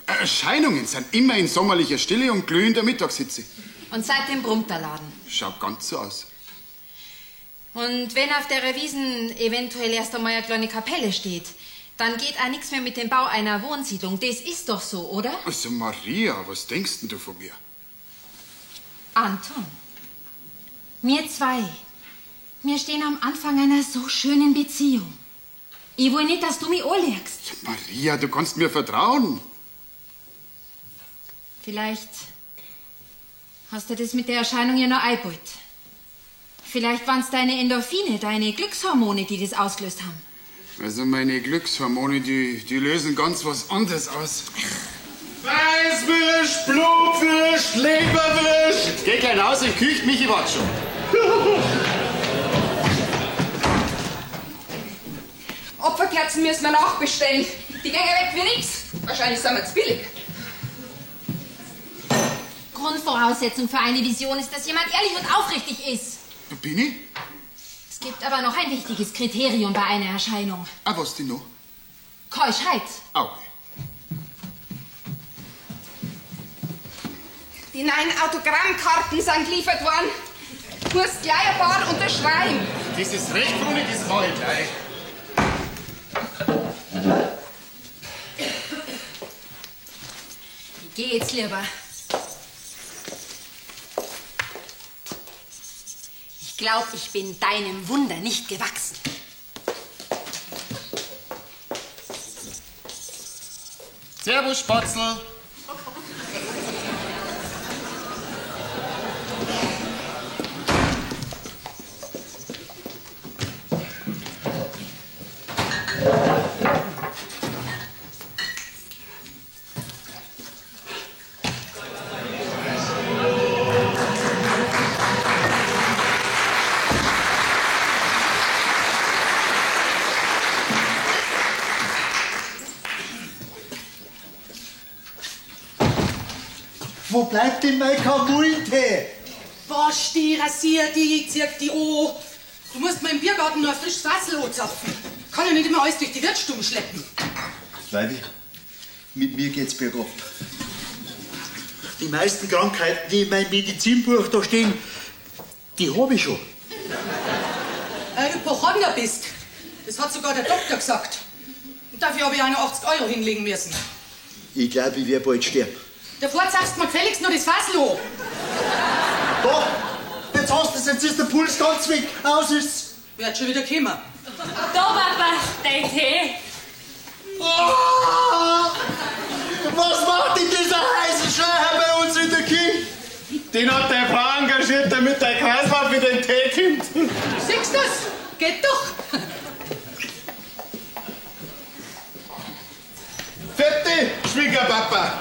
Erscheinungen sind immer in sommerlicher Stille und glühender Mittagshitze. Und seitdem brummt der Laden. Schaut ganz so aus. Und wenn auf der Wiesen eventuell erst einmal eine kleine Kapelle steht, dann geht auch nichts mehr mit dem Bau einer Wohnsiedlung. Das ist doch so, oder? Also Maria, was denkst denn du von mir? Anton, wir zwei, wir stehen am Anfang einer so schönen Beziehung. Ich will nicht, dass du mich anlegst. Maria, du kannst mir vertrauen. Vielleicht hast du das mit der Erscheinung ja noch eingebaut. Vielleicht waren es deine Endorphine, deine Glückshormone, die das ausgelöst haben. Also meine Glückshormone, die lösen ganz was anderes aus. Weißwürst, Blutwürst, Leberwürst. Geh gleich raus in die Küche, Michi wartet schon. Opferkerzen müssen wir nachbestellen. Die gehen weg wie nix. Wahrscheinlich sind wir zu billig. Grundvoraussetzung für eine Vision ist, dass jemand ehrlich und aufrichtig ist. Bin ich? Es gibt aber noch ein wichtiges Kriterium bei einer Erscheinung. Ah, was denn noch? Keuschheit. Au. Die 9 Autogrammkarten sind geliefert worden. Du musst gleich ein paar unterschreiben. Das ist recht, Bruni, das mache ich gleich. Ich gehe jetzt lieber. Ich glaube, ich bin deinem Wunder nicht gewachsen. Servus, Spatzel. Wo bleibt denn mein Kamultee? Wasch die, rasier die, zieh die an. Du musst mir im Biergarten nur ein frisches Wasser anzapfen. Kann ja nicht immer alles durch die Wirtsstube schleppen. Weibi, mit mir geht's bergab. Die meisten Krankheiten, die in meinem Medizinbuch da stehen, die habe ich schon. Hypochonder bist. Das hat sogar der Doktor gesagt. Und dafür habe ich auch noch 80 € hinlegen müssen. Ich glaube, ich werde bald sterben. Davor zapfst du mir gefälligst nur das Fassel an. Da, jetzt hast du es, jetzt ist der Puls ganz weg. Aus ist's. Wird schon wieder kommen. Da, Papa, dein Tee. Oh, was macht denn dieser heiße Scheiße bei uns in der Küche? Den hat der Frau engagiert, damit der Kreislauf wieder in den Tee kommt. Siehst du's? Geht doch. Fette Schwiegerpapa.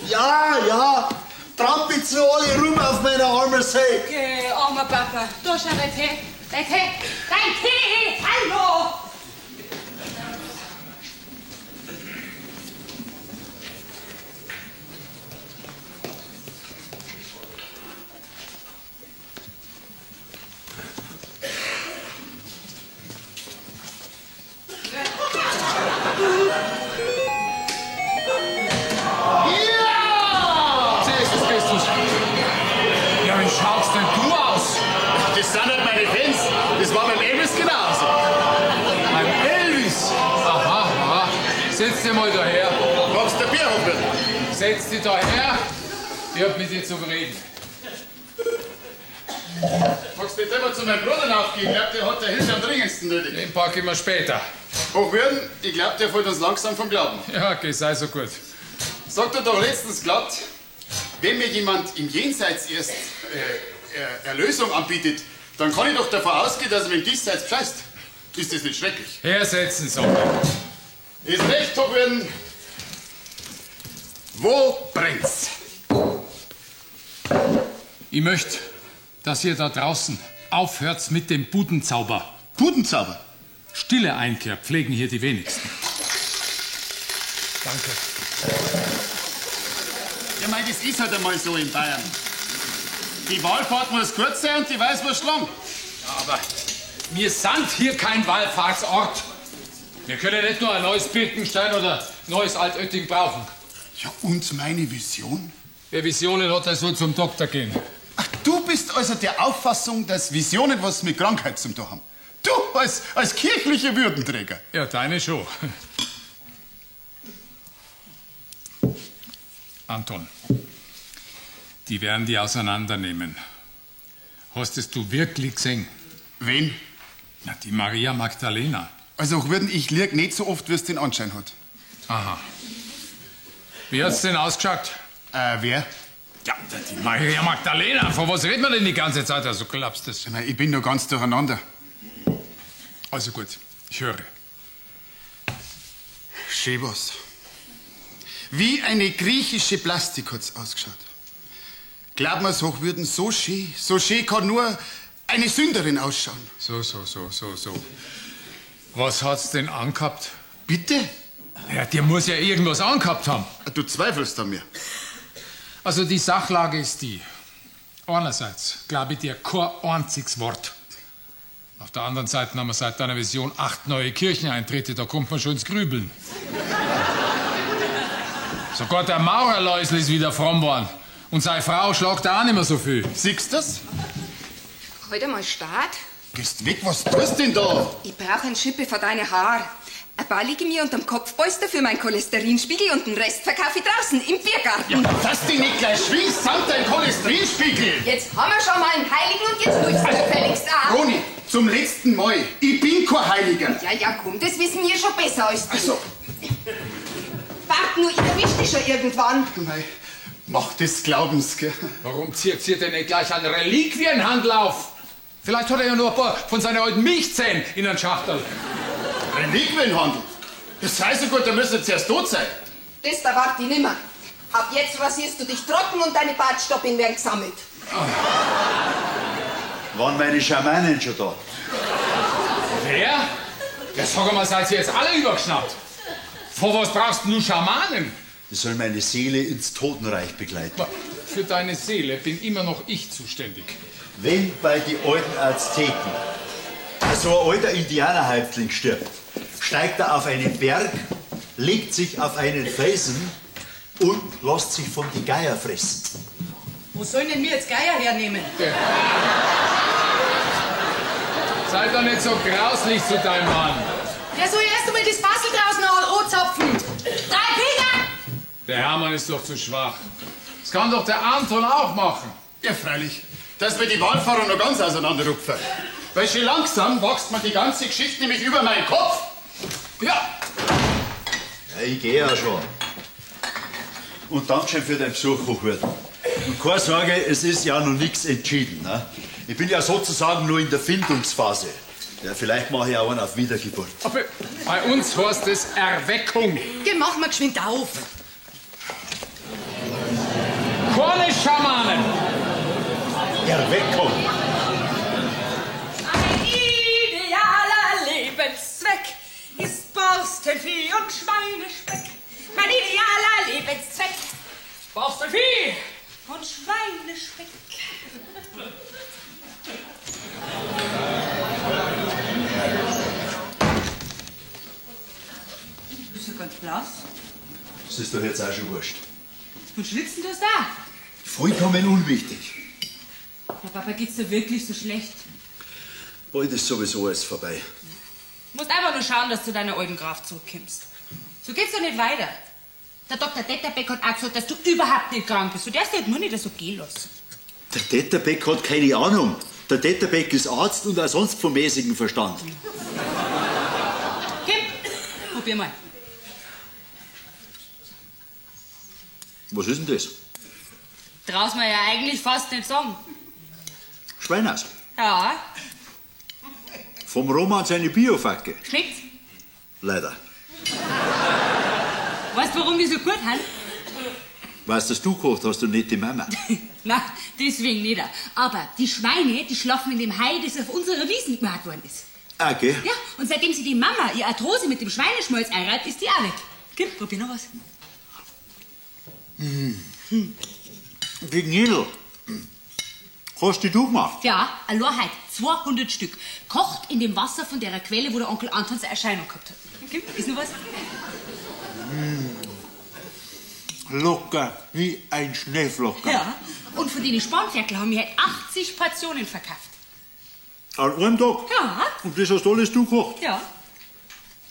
Ja, trampelt's nur alle rum auf meiner armen Seite. Okay, armer Papa. Da schau dein Tee. Dein Tee. Dein Tee. Hallo. Das sind nicht meine Fans. Das war beim Elvis genauso. Beim Elvis? Aha. Setz dich mal daher. Magst du ein Bier haben? Setz dich daher. Ich hab mit dir zu reden. Magst du nicht immer zu meinem Bruder aufgehen? Ich glaub, der hat der Hilfe am dringendsten nötig. Den packen wir später. Hochwürden, ich glaub, der fällt uns langsam vom Glauben. Ja, okay, sei so gut. Sagt er doch letztens glatt, wenn mir jemand im Jenseits erst Erlösung anbietet, dann kann ich doch davon ausgehen, dass er mir im Diesseits bescheißt. Ist das nicht schrecklich? Hersetzen, so. Ist recht, Hochwürden. Wo brennt's? Ich möchte, dass ihr da draußen aufhört mit dem Budenzauber. Budenzauber? Stille Einkehr pflegen hier die wenigsten. Danke. Ja, mein, das ist halt einmal so in Bayern. Die Wallfahrt muss kurz sein und die Weiß muss lang. Aber wir sind hier kein Wallfahrtsort. Wir können nicht nur ein neues Birkenstein oder neues Altötting brauchen. Ja, und meine Vision? Wer Visionen hat, der soll zum Doktor gehen. Ach, du bist also der Auffassung, dass Visionen was mit Krankheit zum tun haben. Du als kirchlicher Würdenträger. Ja, deine schon. Anton, die werden die auseinandernehmen. Hast es du wirklich gesehen? Wen? Na, die Maria Magdalena. Also, ich lieg nicht so oft, wie es den Anschein hat. Aha. Wie hat's denn ausgeschaut? Wer? Ja, die Maria Magdalena. Von was reden wir denn die ganze Zeit? Also glaubst du das? Ich bin noch ganz durcheinander. Also gut, ich höre. Schön was. Wie eine griechische Plastik hat's ausgeschaut. Glaub mir's, Hochwürden, so schön kann nur eine Sünderin ausschauen. So. Was hat's denn angehabt? Bitte? Ja, dir muss ja irgendwas angehabt haben. Du zweifelst an mir. Also die Sachlage ist die. Einerseits glaube ich dir kein einziges Wort. Auf der anderen Seite haben wir seit deiner Vision 8 neue Kircheneintritte, da kommt man schon ins Grübeln. Sogar der Maurerläusel ist wieder fromm worden. Und seine Frau schlagt auch nicht mehr so viel. Siehst du das? Halt einmal Start. Gehst weg, was tust denn da? Ich brauche ein Schippe für deine Haare. Ein paar liege mir unterm Kopfpolster für meinen Cholesterinspiegel und den Rest verkaufe ich draußen im Biergarten. Ja, dass die nicht gleich schwingst samt dein Cholesterinspiegel. Jetzt haben wir schon mal einen Heiligen und jetzt tust du gefälligst auch. Roni, zum letzten Mal. Ich bin kein Heiliger. Ja, komm, das wissen wir schon besser als du. Also. Wart nur, ich erwisch dich schon irgendwann. Nein, mach des Glaubens, gell? Warum zieht ihr denn nicht gleich einen Reliquienhandel auf? Vielleicht hat er ja nur ein paar von seinen alten Milchzähnen in einen Schachtel. Reliquienhandel? Das sei so gut, da müssen jetzt erst tot sein. Das da wart ich nimmer. Ab jetzt rasierst du dich trocken und deine Bartstoppeln werden gesammelt. Waren meine Schamanen schon da? Wer? Ja, sag mal, seid ihr jetzt alle übergeschnappt? Vor was brauchst du Schamanen? Die soll meine Seele ins Totenreich begleiten. Für deine Seele bin immer noch ich zuständig. Wenn bei den alten Azteken so ein alter Indianerhäuptling stirbt, steigt er auf einen Berg, legt sich auf einen Felsen und lässt sich von die Geier fressen. Wo sollen denn wir jetzt Geier hernehmen? Sei doch nicht so grauslich zu deinem Mann. Der soll erst einmal das Fassel draußen anzapfen. 3 Finger! Der Hermann ist doch zu schwach. Das kann doch der Anton auch machen. Ja, freilich. Dass wir die Waldfahrer noch ganz auseinanderrupfen. Weil schon langsam wächst mir die ganze Geschichte nämlich über meinen Kopf. Ja. Ja, ich gehe ja schon. Und Dankeschön für deinen Besuch, Hochwirt. Und keine Sorge, es ist ja noch nichts entschieden. Ne? Ich bin ja sozusagen nur in der Findungsphase. Ja, vielleicht mache ich auch einen auf Wiedergeburt. Aber bei uns heißt es Erweckung. Geh, mach mal geschwind auf. Keine Schamanen. Erweckung. Ein idealer Lebenszweck ist Borstelvieh und Schweinespeck. Mein idealer Lebenszweck. Borstelvieh und Schweinespeck. Bist du ganz blass? Das ist doch jetzt auch schon wurscht. Und schwitzt du das da? Vollkommen unwichtig. Ja, Papa, geht's dir wirklich so schlecht? Bald ist sowieso alles vorbei. Du musst einfach nur schauen, dass du deiner alten Kraft zurückkommst. So geht's doch nicht weiter. Der Dr. Detterbeck hat auch gesagt, dass du überhaupt nicht krank bist. Du darfst dich nur nicht so gehen lassen. Der Detterbeck hat keine Ahnung. Der Detterbeck ist Arzt und auch sonst vom mäßigen Verstand. Kim, probier mal. Was ist denn das? Traust man ja eigentlich fast nicht sagen. Schweineis. Ja, Vom Roman seine Biofacke. schmeckt's? Leider. Weißt du, warum die so gut haben? Weißt du, dass du gekocht hast und nicht die Mama? Na, deswegen nicht. Aber die Schweine, die schlafen in dem Hai, das auf unserer Wiesn gemacht worden ist. Okay. Ja, und seitdem sie die Mama, ihr Arthrose mit dem Schweineschmalz einreibt, ist die auch weg. Kim, probier noch was. Die Gnidl. Hast die du gemacht? Ja, allein heute 200 Stück. Kocht in dem Wasser von der Quelle, wo der Onkel Anton seine Erscheinung gehabt hat. Kim, ist noch was? Locker wie ein Schneeflocken. Ja. Und von den Spanferkel haben wir halt 80 Portionen verkauft. An einem Tag? Ja. Und das hast alles du gekocht? Ja.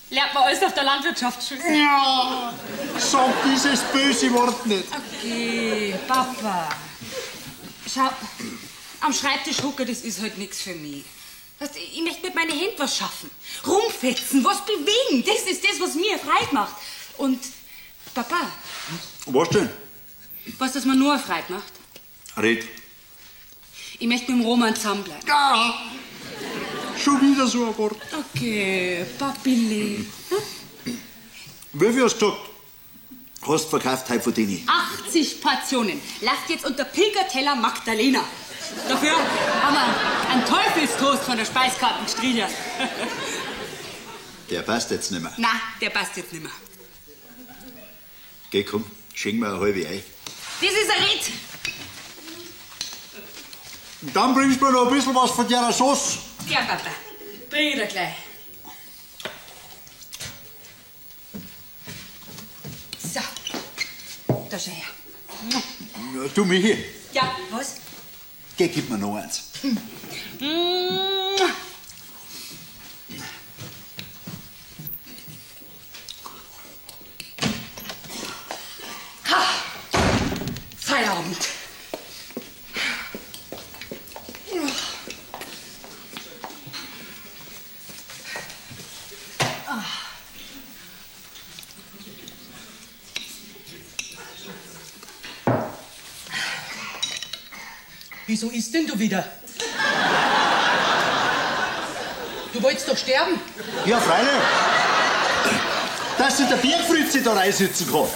Lernt man alles auf der Landwirtschaftsschule. Ja. Sag dieses böse Wort nicht. Okay, Papa. Schau, am Schreibtisch hocken, das ist halt nichts für mich. Weißt du, ich möchte mit meinen Händen was schaffen. Rumfetzen, was bewegen. Das ist das, was mir Freude macht. Und, Papa, Was denn? weißt du, was mir nur Freude macht? Red. Ich möchte mit dem Roman zusammenbleiben. Ja. Schon wieder so ein Wort. Okay, Papille. Wie viel hast du gesagt? Hast verkauft heute von denen? 80 Portionen. Lasst jetzt unter Pilgerteller Magdalena. Dafür haben wir einen Teufelstoast von der Speiskarte gestrichen. Der passt jetzt nicht mehr. Na, der passt jetzt nicht mehr. Geh, komm, schenk mir eine halbe ein. Das ist ein Ritt. Und dann bringst du mir noch ein bisschen was von der Sauce. Ja, Papa. Bring ich dir gleich. So. Da schau her. Ja, du, Michi, Ja, was? geh, gib mir noch eins. Feierabend. Wieso isst denn du wieder? Du wolltest doch sterben. Ja, freilich. Dass sich der Bergfritzi da reinsitzen kann.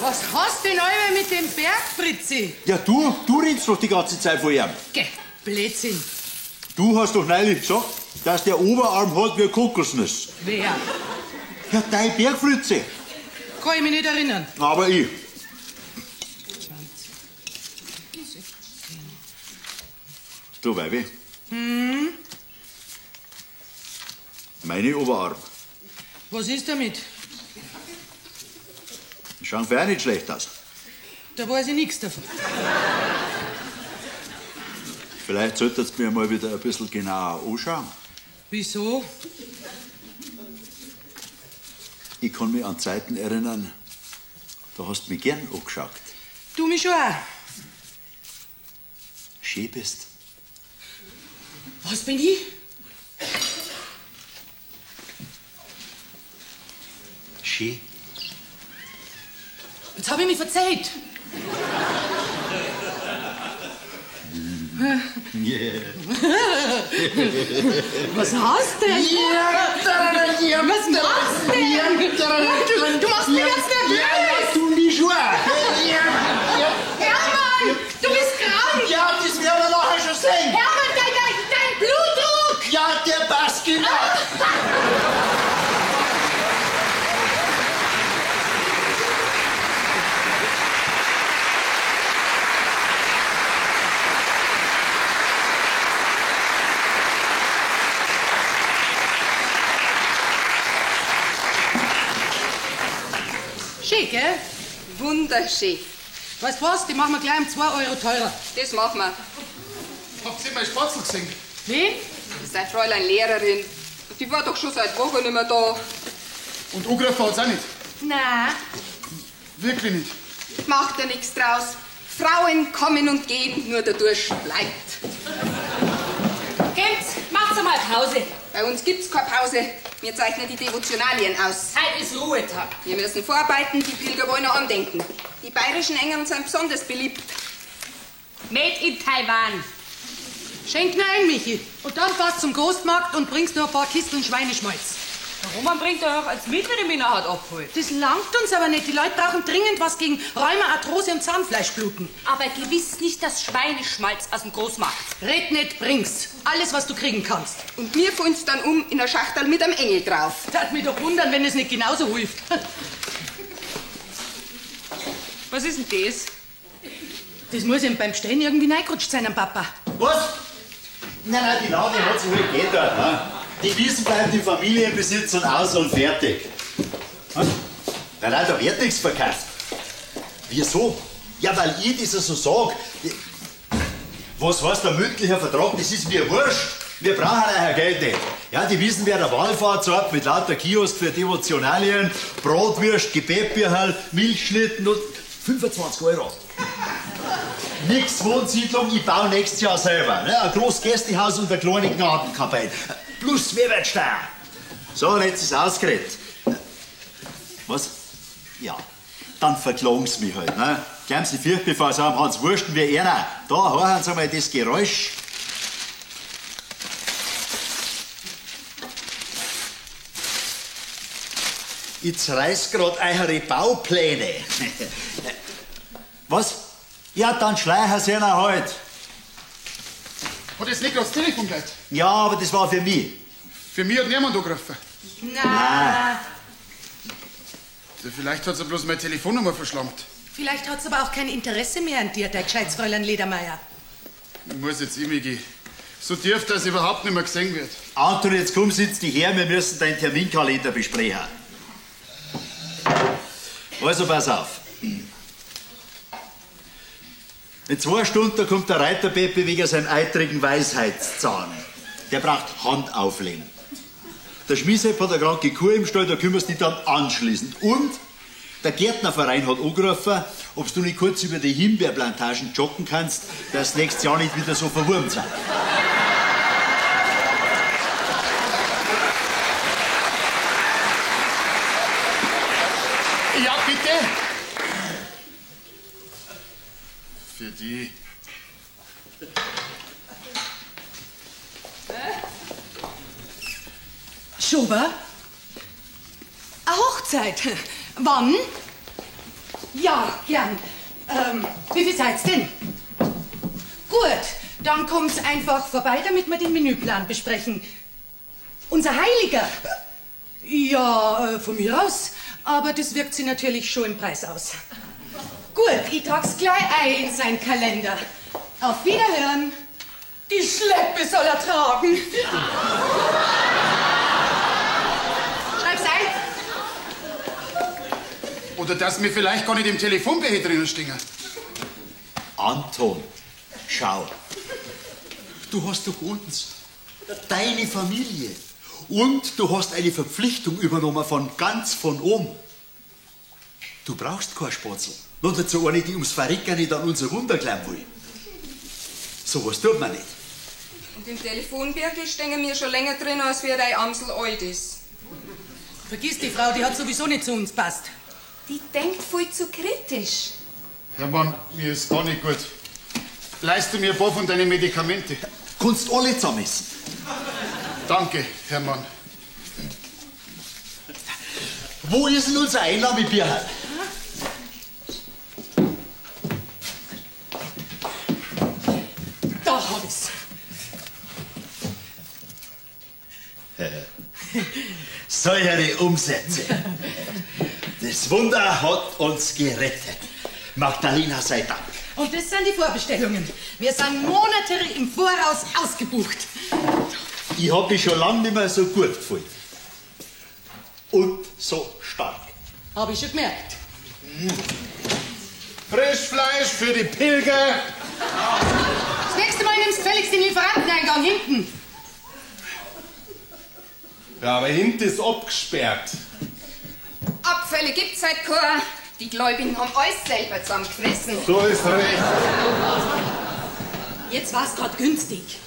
Was hast denn alle mit dem Bergfritzi? Ja, du redest doch die ganze Zeit von ihm. Geh, Blödsinn. Du hast doch neulich gesagt, dass der Oberarm hat wie ein Kokosnuss. Wer? Ja, dein Bergfritzi. kann ich mich nicht erinnern. Aber ich. Du, Weibi. Hm? Meine Oberarm. Was ist damit? Schauen für auch nicht schlecht aus. Da weiß ich nichts davon. Vielleicht solltet ihr mir mal wieder ein bisschen genauer anschauen. Wieso? Ich kann mich an Zeiten erinnern, da hast du mich gern angeschaut. Du mich schon auch. Schön bist. Was bin ich? Schön. Jetzt habe ich mich verzeiht. Yeah. Was hast du denn? Was machst du denn? Du machst mich jetzt nervös. Ja, du mich schon. Hermann, du bist krank. Ja, das werden wir nachher schon sehen. Hermann, dein Blutdruck. Ja, der passt genau. Schön, gell? Wunderschön. Weißt du was? Die machen wir gleich um 2 Euro teurer. Das machen wir. Habt ihr mein Spatzel gesehen? Wen? Das ist eine Fräulein Lehrerin. Die war doch schon seit Wochen nicht mehr da. Und angegriffen hat's auch nicht. Nein. Wirklich nicht. Macht ja nichts draus. Frauen kommen und gehen, nur der Durst bleibt. Gibt's? Macht's einmal Pause. Bei uns gibt's keine Pause. Wir zeichnen die Devotionalien aus. Heute ist Ruhetag. Wir müssen vorarbeiten, die Pilger wollen noch andenken. Die bayerischen Engel sind besonders beliebt. Made in Taiwan. Schenk nur ein, Michi. Und dann fährst zum Großmarkt und bringst noch ein paar Kisteln Schweineschmalz. Der Roman bringt doch auch als mit, wenn er mich nachher abholt. Das langt uns aber nicht. Die Leute brauchen dringend was gegen Rheuma, Arthrose und Zahnfleischbluten. Aber gewiss nicht das Schweineschmalz aus dem Großmarkt. Red nicht, bring's. Alles, was du kriegen kannst. Und wir fun's dann um in einer Schachtel mit einem Engel drauf. Das hat mich doch wundern, wenn es nicht genauso hilft. Was ist denn das? Das muss ihm beim Stehen irgendwie reingerutscht sein, am Papa. Was? Nein, die Lade hat so wohl geht dort. Ne? Die Wiesen bleibt im Familienbesitz und aus und fertig. Was? Nein, da wird nichts verkauft. Wieso? Ja, weil ich das so sag. Was heißt der mündliche Vertrag? Das ist mir wurscht. Wir brauchen euer Geld nicht. Ja, die Wiesen werden eine Wallfahrtsort mit lauter Kiosk für Devotionalien, Bratwürst, Gebäckbierhal, Milchschnitten und 25 Euro. Nix Wohnsiedlung, ich baue nächstes Jahr selber. Ne? Ein großes Gästehaus und eine kleine Gnadenkapelle. Plus Mehrwertsteuer. So, jetzt ist ausgeredet. Was? Ja, dann verklagen Sie mich halt. Ne? Geben Sie Fürcht, bevor Sie haben, Hans Wursten wie einer. Da hören Sie mal das Geräusch. Ich zerreiß grad eure Baupläne. Was? Ja, dann schleichen Sie ihn halt. Hat jetzt nicht gerade das Telefon gleich? Ja, aber das war für mich. Für mich hat niemand angegriffen. Na. Vielleicht hat sie bloß meine Telefonnummer verschlammt. Vielleicht hat's aber auch kein Interesse mehr an dir, dein gescheites Fräulein Ledermeier. Ich muss jetzt immer gehen. So tief, dass überhaupt nicht mehr gesehen wird. Anton, jetzt komm, sitz dich her, wir müssen deinen Terminkalender besprechen. Also, pass auf. In 2 Stunden kommt der Reiter Pepe wegen seinem eitrigen Weisheitszahn. Der braucht Handauflegen. Der Schmiesepp hat eine kranke Kuh im Stall, da kümmerst du dich dann anschließend. Und der Gärtnerverein hat angerufen, ob du nicht kurz über die Himbeerplantagen joggen kannst, dass nächstes Jahr nicht wieder so verwurmt sind. Ja, bitte. Für die. Schober? Eine Hochzeit. Wann? Ja, gern. Wie viel seid's denn? Gut, dann kommt's einfach vorbei, damit wir den Menüplan besprechen. Unser Heiliger? Ja, von mir aus. Aber das wirkt sich natürlich schon im Preis aus. Gut, ich trag's gleich ein in seinen Kalender. Auf Wiederhören. Die Schleppe soll er tragen. Schreib's ein. Oder dass mir vielleicht gar nicht im Telefonbuch drinnen stehen. Anton, schau. Du hast doch uns, deine Familie. Und du hast eine Verpflichtung übernommen von ganz von oben. Du brauchst kein Spatzel. Nur dazu eine, die ums Verrecken nicht an unser Wunder glauben will. So was tut man nicht. Und im Telefonbirkel stehen wir schon länger drin, als wie dein Amsel alt ist. Vergiss die Frau, die hat sowieso nicht zu uns passt. Die denkt voll zu kritisch. Hermann, mir ist gar nicht gut. Leiste mir ein paar von deinen Medikamente. Kannst alle zusammen essen. Danke, Hermann. Wo ist denn unser Einnahmebierhal? Da hab ich's. Solche Umsätze. Das Wunder hat uns gerettet. Magdalena sei Dank. Und das sind die Vorbestellungen. Wir sind Monate im Voraus ausgebucht. Ich hab mich schon lange nicht mehr so gut gefühlt. Und so stark. Hab ich schon gemerkt. Frischfleisch für die Pilger. Das nächste Mal nimmst du gefälligst den Lieferanteneingang hinten. Ja, aber hinten ist abgesperrt. Abfälle gibt's halt keine. Die Gläubigen haben alles selber zusammengefressen. So ist recht. Jetzt war's grad günstig.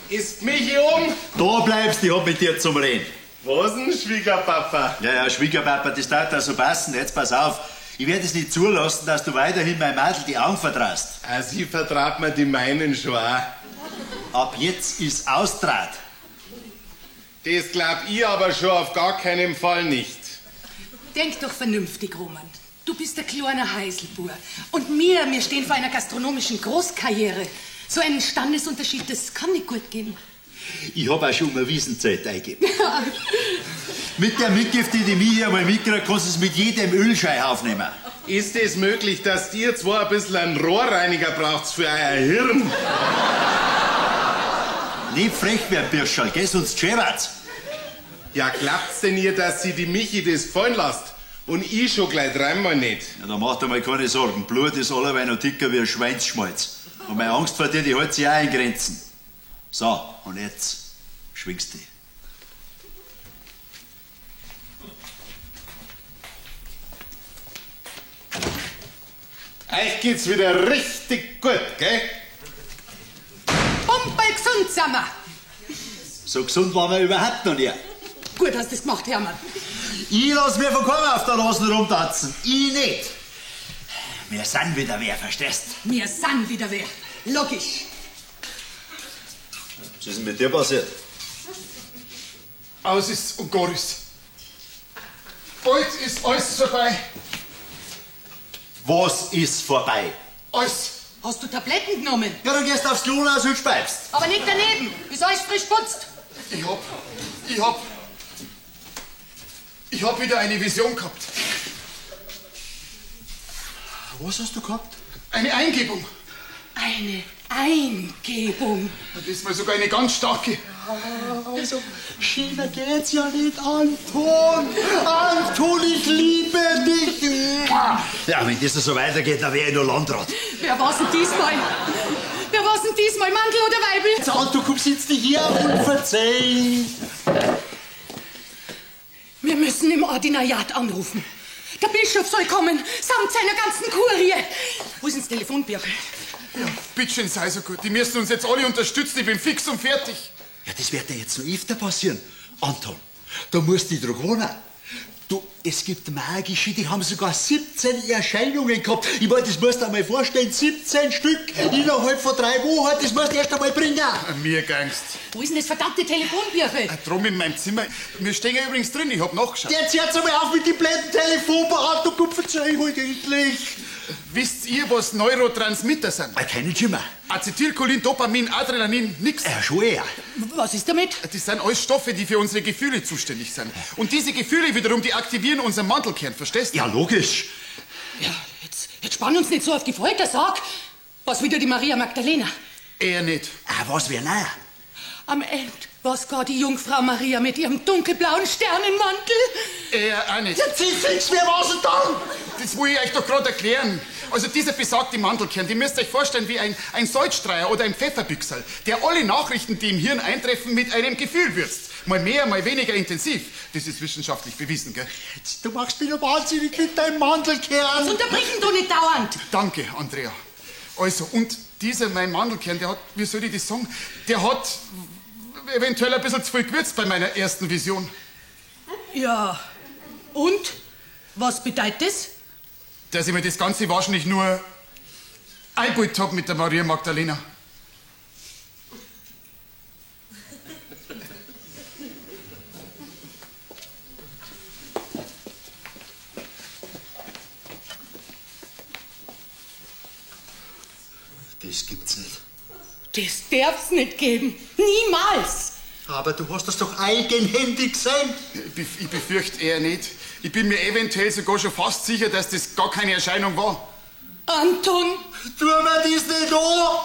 Ist Michi um? Da bleibst, ich hab mit dir zum Reden. Was denn, Schwiegerpapa? Ja, Schwiegerpapa, das darf da so passen. Jetzt pass auf. Ich werde es nicht zulassen, dass du weiterhin mein Mädel die Augen vertraust. Sie vertraut mir die meinen schon auch. Ab jetzt ist Austrat. Das glaub ich aber schon auf gar keinen Fall nicht. Denk doch vernünftig, Roman. Du bist der kleine Heiselbur. Und wir stehen vor einer gastronomischen Großkarriere. So einen Standesunterschied, das kann nicht gut gehen. Ich hab auch schon um eine Wiesenzeit eingegeben. Mit der Mitgift, die mich hier einmal mitkriegt, kannst du es mit jedem Ölschei aufnehmen. Ist es möglich, dass ihr zwar ein bisschen einen Rohrreiniger braucht für euer Hirn? Nicht frech werden, Birschal, geh sonst schäbert's. Ja, glaubt's denn ihr, dass sie die Michi das gefallen lasst? Und ich schon gleich dreimal nicht. Ja, da macht einmal keine Sorgen. Blut ist allerweil noch dicker wie ein Schweinsschmalz. Und meine Angst vor dir, die hält sich auch in Grenzen. So, und jetzt schwingst du. Euch geht's wieder richtig gut, gell? Pumperl gesund sind wir. So gesund waren wir überhaupt noch nie. Gut hast du das gemacht, Hermann. Ich lass mir von keinem auf der Nase rumtanzen. Ich nicht. Wir sind wieder wer, verstehst? Wir sind wieder wer. Logisch. Was ist denn mit dir passiert? Aus ist und gar ist. Bald ist alles vorbei. Was ist vorbei? Alles. Hast du Tabletten genommen? Ja, dann gehst du aufs Klohaus und speibst. Aber nicht daneben, bis alles frisch putzt. Ich hab wieder eine Vision gehabt. Was hast du gehabt? Eine Eingebung. Eine Eingebung. Und diesmal sogar eine ganz starke. Also, schöner geht's ja nicht, Anton. Anton, ich liebe dich. Ja, wenn das so weitergeht, dann wäre ich noch Landrat. Wer war's denn diesmal? Wer war's denn diesmal, Mantel oder Weibel? Jetzt, Anton, komm, sitz dich hier und verzeih. Wir müssen im Ordinariat anrufen. Der Bischof soll kommen, samt seiner ganzen Kurie. Wo ist denn das Telefonbuch? Ja, bitteschön, sei so gut. Die müssen uns jetzt alle unterstützen. Ich bin fix und fertig. Ja, das wird dir jetzt noch öfter passieren. Anton, da musst du dich dran gewöhnen. Du, es gibt magische, die haben sogar 17 Erscheinungen gehabt. Ich meine, das musst du dir mal vorstellen, 17 Stück innerhalb von 3 Wochen, das musst du erst einmal bringen. Mir gangst. Wo ist denn das verdammte Telefonbuch? Drum in meinem Zimmer. Wir stehen ja übrigens drin, ich hab nachgeschaut. Jetzt hört's einmal auf mit dem blöden Telefonbuch, Anton, komm, verzeih halt endlich. Wisst ihr, was Neurotransmitter sind? Keine Schimmer. Acetylcholin, Dopamin, Adrenalin, nix. Schon eher. Was ist damit? Das sind alles Stoffe, die für unsere Gefühle zuständig sind. Und diese Gefühle wiederum, die aktivieren unseren Mandelkern, verstehst du? Ja, logisch. Ja, jetzt spann uns nicht so auf die Folter, sag. Was wieder die Maria Magdalena? Eher nicht. Was wär nein? Am Ende war's gar die Jungfrau Maria mit ihrem dunkelblauen Sternenmantel. Eher auch nicht. Jetzt fix mir was und dann? Das will ich euch doch gerade erklären. Also dieser besagte Mandelkern, die müsst ihr euch vorstellen wie ein Salzstreuer oder ein Pfefferbüchsel, der alle Nachrichten, die im Hirn eintreffen, mit einem Gefühl würzt. Mal mehr, mal weniger intensiv. Das ist wissenschaftlich bewiesen, gell? Jetzt, du machst mich noch wahnsinnig mit deinem Mandelkern. Unterbrechen du nicht dauernd. Danke, Andrea. Also, und dieser, mein Mandelkern, der hat, wie soll ich das sagen, der hat eventuell ein bisschen zu viel gewürzt bei meiner ersten Vision. Ja, und? Was bedeutet das? Dass ich mir das Ganze wahrscheinlich nur eingebaut hab mit der Maria Magdalena. Das gibt's nicht. Das darf's nicht geben. Niemals. Aber du hast das doch eigenhändig gesehen. Ich befürchte eher nicht. Ich bin mir eventuell sogar schon fast sicher, dass das gar keine Erscheinung war. Anton! Tu mir das nicht an!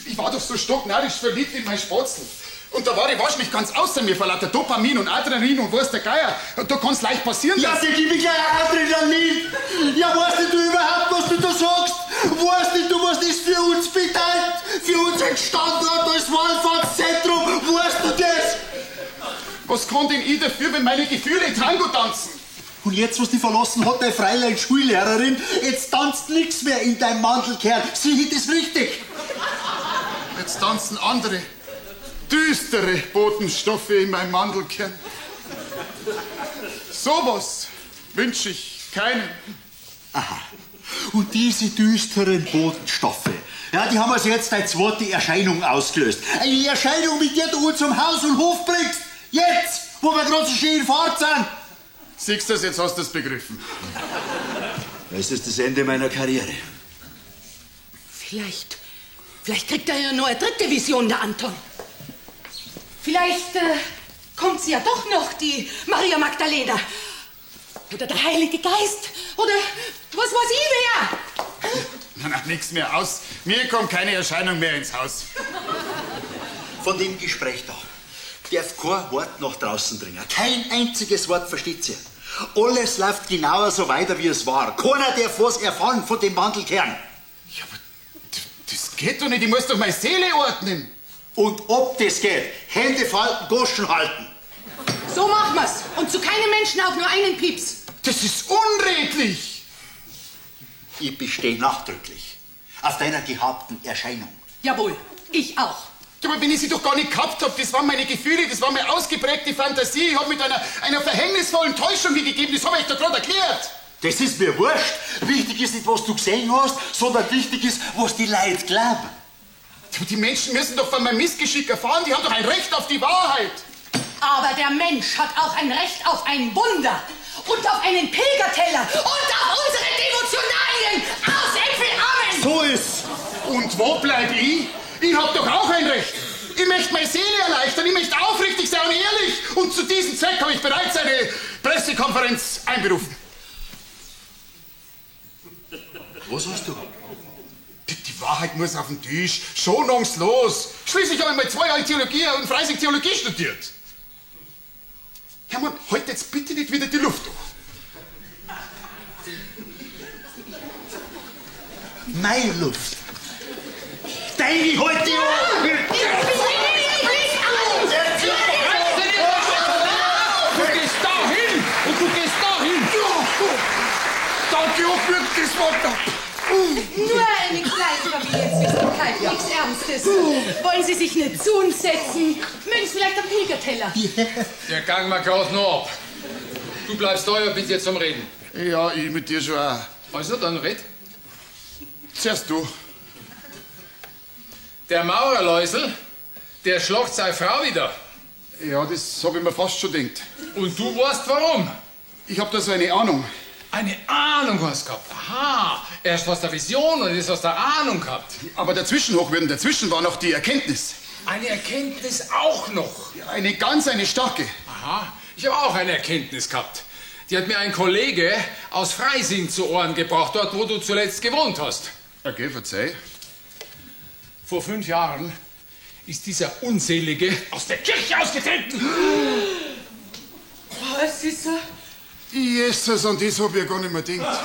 Ich war doch so stocknarrisch verliebt in mein Spatzel. Und da war ich wahrscheinlich ganz außer mir vor lauter Dopamin und Adrenalin und was der Geier. Und da kann's leicht passieren, Ja, dir gib ich gleich Adrenalin! Ja, weißt nicht du überhaupt, was du da sagst? Weißt nicht du, was das für uns bedeutet? Für unseren Standort als Wallfahrtszentrum? Weißt du das? Was kann denn ich dafür, wenn meine Gefühle Tango tanzen? Und jetzt, was die verlassen hat, deine Fräulein Schullehrerin, jetzt tanzt nichts mehr in deinem Mandelkern. Sieh ich das richtig? Jetzt tanzen andere, düstere Botenstoffe in meinem Mandelkern. Sowas wünsche ich keinem. Aha. Und diese düsteren Botenstoffe, ja, die haben also jetzt eine zweite Erscheinung ausgelöst. Eine Erscheinung, mit der du uns zum Haus und Hof bringst. Jetzt, wo wir gerade so schön in Fahrt sind. Siehst du das, jetzt hast du es begriffen. Das ist das Ende meiner Karriere. Vielleicht kriegt er ja noch eine dritte Vision, der Anton. Vielleicht kommt sie ja doch noch, die Maria Magdalena. Oder der Heilige Geist. Oder was weiß ich wer. Na, nichts mehr aus. Mir kommt keine Erscheinung mehr ins Haus. Von dem Gespräch da darf kein Wort nach draußen dringen. Kein einziges Wort versteht sie. Alles läuft genauer so weiter, wie es war. Keiner darf was erfahren von dem Mandelkern. Ja, aber das geht doch nicht. Ich muss doch meine Seele ordnen. Und ob das geht, Hände falten, Goschen halten. So machen wir's. Und zu keinem Menschen auch nur einen Pieps. Das ist unredlich. Ich bestehe nachdrücklich auf deiner gehabten Erscheinung. Jawohl, ich auch. Ja, aber wenn ich sie doch gar nicht gehabt hab, das waren meine Gefühle, das war meine ausgeprägte Fantasie. Ich hab mit einer verhängnisvollen Täuschung gegeben, das hab ich dir gerade erklärt. Das ist mir wurscht. Wichtig ist nicht, was du gesehen hast, sondern wichtig ist, was die Leute glauben. Die Menschen müssen doch von meinem Missgeschick erfahren, die haben doch ein Recht auf die Wahrheit. Aber der Mensch hat auch ein Recht auf ein Wunder und auf einen Pilgerteller und auf unsere Devotionalien aus Äpfelammen. So ist. Und wo bleib ich? Ich hab doch auch ein Recht. Ich möchte meine Seele erleichtern, ich möchte aufrichtig sein und ehrlich. Und zu diesem Zweck habe ich bereits eine Pressekonferenz einberufen. Was hast du? Die Wahrheit muss auf den Tisch, schonungslos. Schließlich habe ich mal 2 Jahre Theologie und Freising Theologie studiert. Hermann, halt jetzt bitte nicht wieder die Luft an. Meine Luft. Deine heute an! Du gehst dahin und du gehst dahin. Danke, auch das Wort. Nur eine kleine Familienzwistigkeit, nichts Ernstes. Wollen Sie sich nicht zu uns setzen? Mögen Sie vielleicht einen Pilgerteller? Der gang mal gerade noch ab. Du bleibst da, bin jetzt zum Reden. Ja, ich mit dir schon auch. Also, dann red. Zuerst du. Der Maurerläusel, der schlagt seine Frau wieder. Ja, das habe ich mir fast schon gedacht. Und du weißt warum? Ich habe da so eine Ahnung. Eine Ahnung hast gehabt. Aha, erst was der Vision und jetzt was der Ahnung gehabt. Aber dazwischen, Hochwürden, dazwischen war noch die Erkenntnis. Eine Erkenntnis auch noch. Ja, eine starke. Aha, ich habe auch eine Erkenntnis gehabt. Die hat mir ein Kollege aus Freising zu Ohren gebracht, dort wo du zuletzt gewohnt hast. Okay, verzeih. Vor 5 Jahren ist dieser Unselige aus der Kirche ausgetreten. Was ist er? Jesus, an das hab ich ja gar nicht mehr gedacht.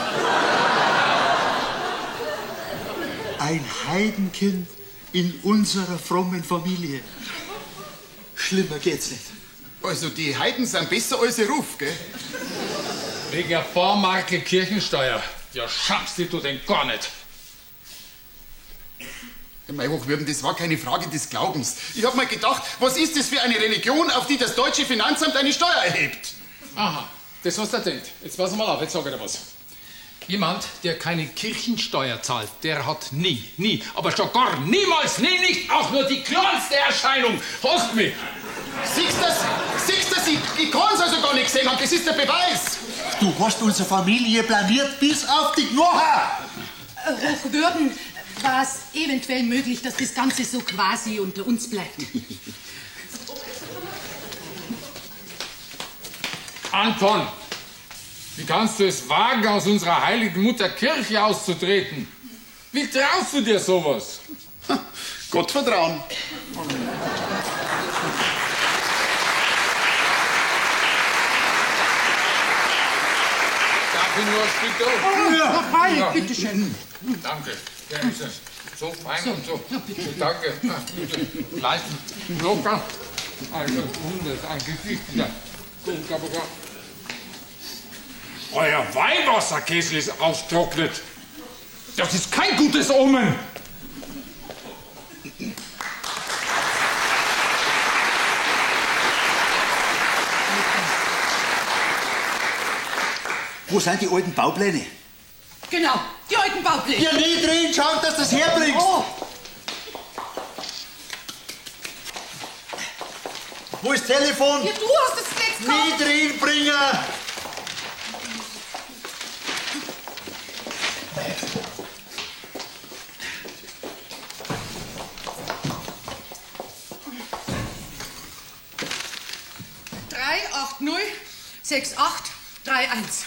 Ein Heidenkind in unserer frommen Familie. Schlimmer geht's nicht. Also die Heiden sind besser als ihr Ruf, gell? Wegen ein paar Markel Kirchensteuer. Ja, schaffst du denn gar nicht. Mein Hochwürden, das war keine Frage des Glaubens. Ich hab mal gedacht, was ist das für eine Religion, auf die das deutsche Finanzamt eine Steuer erhebt? Aha, das hast du denkt. Jetzt pass mal auf, jetzt sag ich dir was. Jemand, der keine Kirchensteuer zahlt, der hat nie, aber schon gar niemals, nicht auch nur die kleinste Erscheinung. Hast mich. Siehst du, ich kann's also gar nicht gesehen haben, das ist der Beweis. Du hast unsere Familie blamiert bis auf die Knochen. Hochwürden, war es eventuell möglich, dass das Ganze so quasi unter uns bleibt? Anton, wie kannst du es wagen, aus unserer heiligen Mutter Kirche auszutreten? Wie traust du dir sowas? Gottvertrauen. Darf ich nur ein Stück auf? Ja, bitteschön. Danke. Ja, ist es. So fein und so. Danke. Leisten. Locker. Ein Gesicht wieder. Euer Weihwasserkessel ist austrocknet. Das ist kein gutes Omen. Wo sind die alten Baupläne? Genau, die alten Baupläne. Ja, nie drin, schau, dass du das herbringst. Oh. Wo ist das Telefon? Ja, du hast das letzte Nie drin bringen. .380 6831.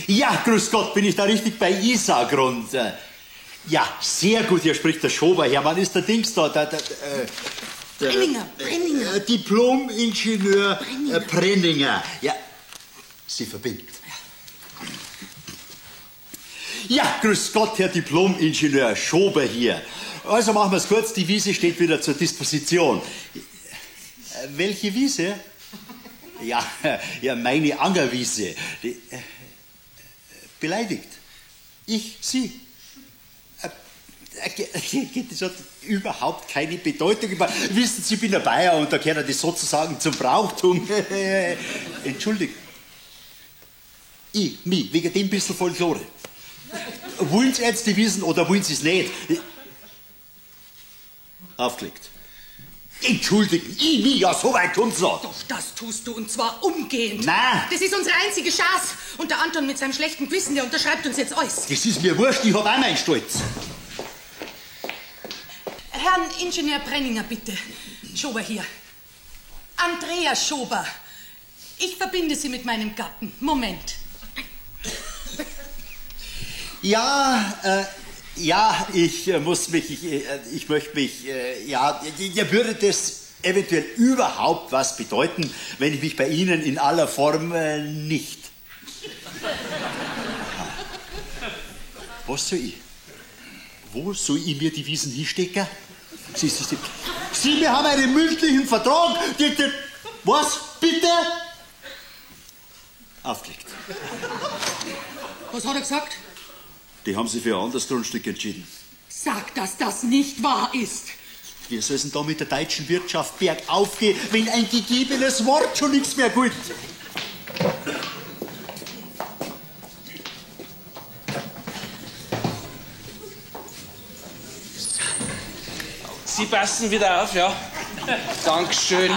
Ja, grüß Gott, bin ich da richtig bei Isaac und... ja, sehr gut, hier spricht der Schober her. Wann ist der Dings da? Der Brenninger. Diplom-Ingenieur Brenninger. Ja, sie verbindet. Ja, grüß Gott, Herr Diplom-Ingenieur Schober hier. Also machen wir es kurz, die Wiese steht wieder zur Disposition. Welche Wiese? Ja, meine Angerwiese. Beleidigt. Ich, Sie. Das hat überhaupt keine Bedeutung. Wissen Sie, ich bin ein Bayer und da gehört das sozusagen zum Brauchtum. Entschuldigt. Mich, wegen dem bisschen Folklore. Wollen Sie jetzt die wissen oder wollen Sie es nicht? Aufgelegt. Entschuldigen, mich, ja, so weit kommt's noch. Doch, das tust du und zwar umgehend. Nein. Das ist unsere einzige Chance. Und der Anton mit seinem schlechten Gewissen, der unterschreibt uns jetzt alles. Das ist mir wurscht, ich hab auch meinen Stolz. Herrn Ingenieur Brenninger, bitte. Schober hier. Andreas Schober. Ich verbinde Sie mit meinem Gatten. Moment. Ja, ich möchte mich, würde das eventuell überhaupt was bedeuten, wenn ich mich bei Ihnen in aller Form nicht. Was soll ich? Wo soll ich mir die Wiesen hinstecken? Sie, wir haben einen mündlichen Vertrag. Was, bitte? Aufgelegt. Was hat er gesagt? Die haben sich für ein anderes Grundstück entschieden. Sag, dass das nicht wahr ist. Wir sollen da mit der deutschen Wirtschaft bergauf gehen, wenn ein gegebenes Wort schon nichts mehr gilt. Sie passen wieder auf, ja? Dankeschön.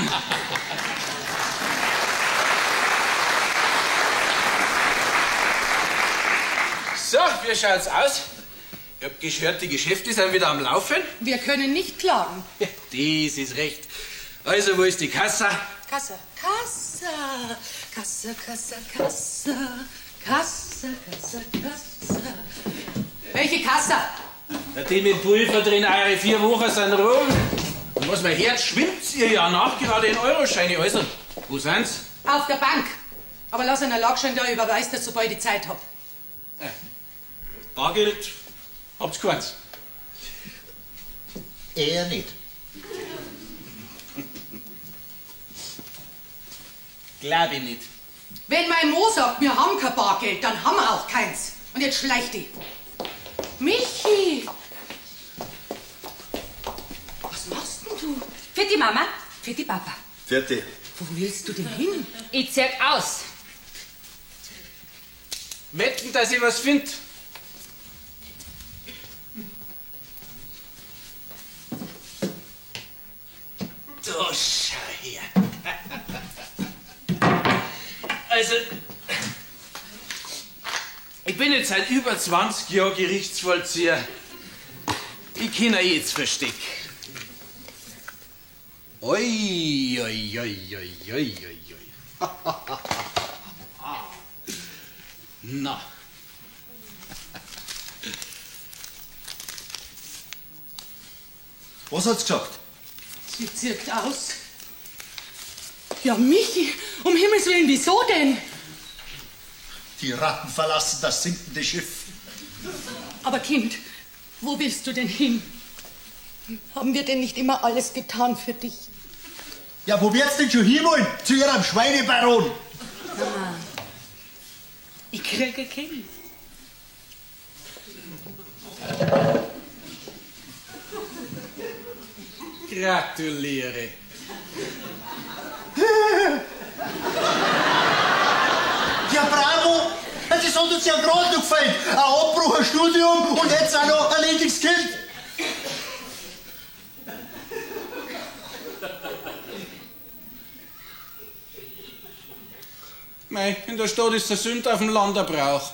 So, wie schaut's aus? Ich hab gehört, die Geschäfte sind wieder am Laufen. Wir können nicht klagen. Ja, das ist recht. Also, wo ist die Kassa? Kasse. Kasse. Kasse, Kasse, Kasse. Kasse, Kasse, Kasse. Welche Kasse? Na, die mit Pulver drin, eure 4 Wochen sind rum. Und was mein Herz schwimmt ihr ja nachgerade in Euroscheine. Also, wo sind's? Auf der Bank. Aber lass einen Lagschein da, überweist das, sobald ich Zeit hab. Ja. Bargeld habt's keins. Eher nicht. Glaub ich nicht. Wenn mein Mo sagt, wir haben kein Bargeld, dann haben wir auch keins. Und jetzt schleicht die. Michi! Was machst denn du? Für die Mama, für die Papa. Vierte. Wo willst du denn hin? Ich zieh aus. Wetten, dass ich was find. Du schau her. Also, ich bin jetzt seit über 20 Jahren Gerichtsvollzieher. Ich kenn ihn jetzt versteck. Oi, oi, oi, oi, oi, oi. Na. Was hat's gesagt? Sie zirkt aus. Ja, Michi, um Himmels Willen, wieso denn? Die Ratten verlassen das sinkende Schiff. Aber Kind, wo willst du denn hin? Haben wir denn nicht immer alles getan für dich? Ja, wo wird's denn schon hinwollen? Zu ihrem Schweinebaron. Mama, ich kriege ein Kind. Gratuliere. Ja, bravo! Das hat uns ja gerade noch gefällt. Ein Abbruch, ein Studium und jetzt auch noch ein lediges Kind. Mei, in der Stadt ist der Sünd, auf dem Land der Brauch.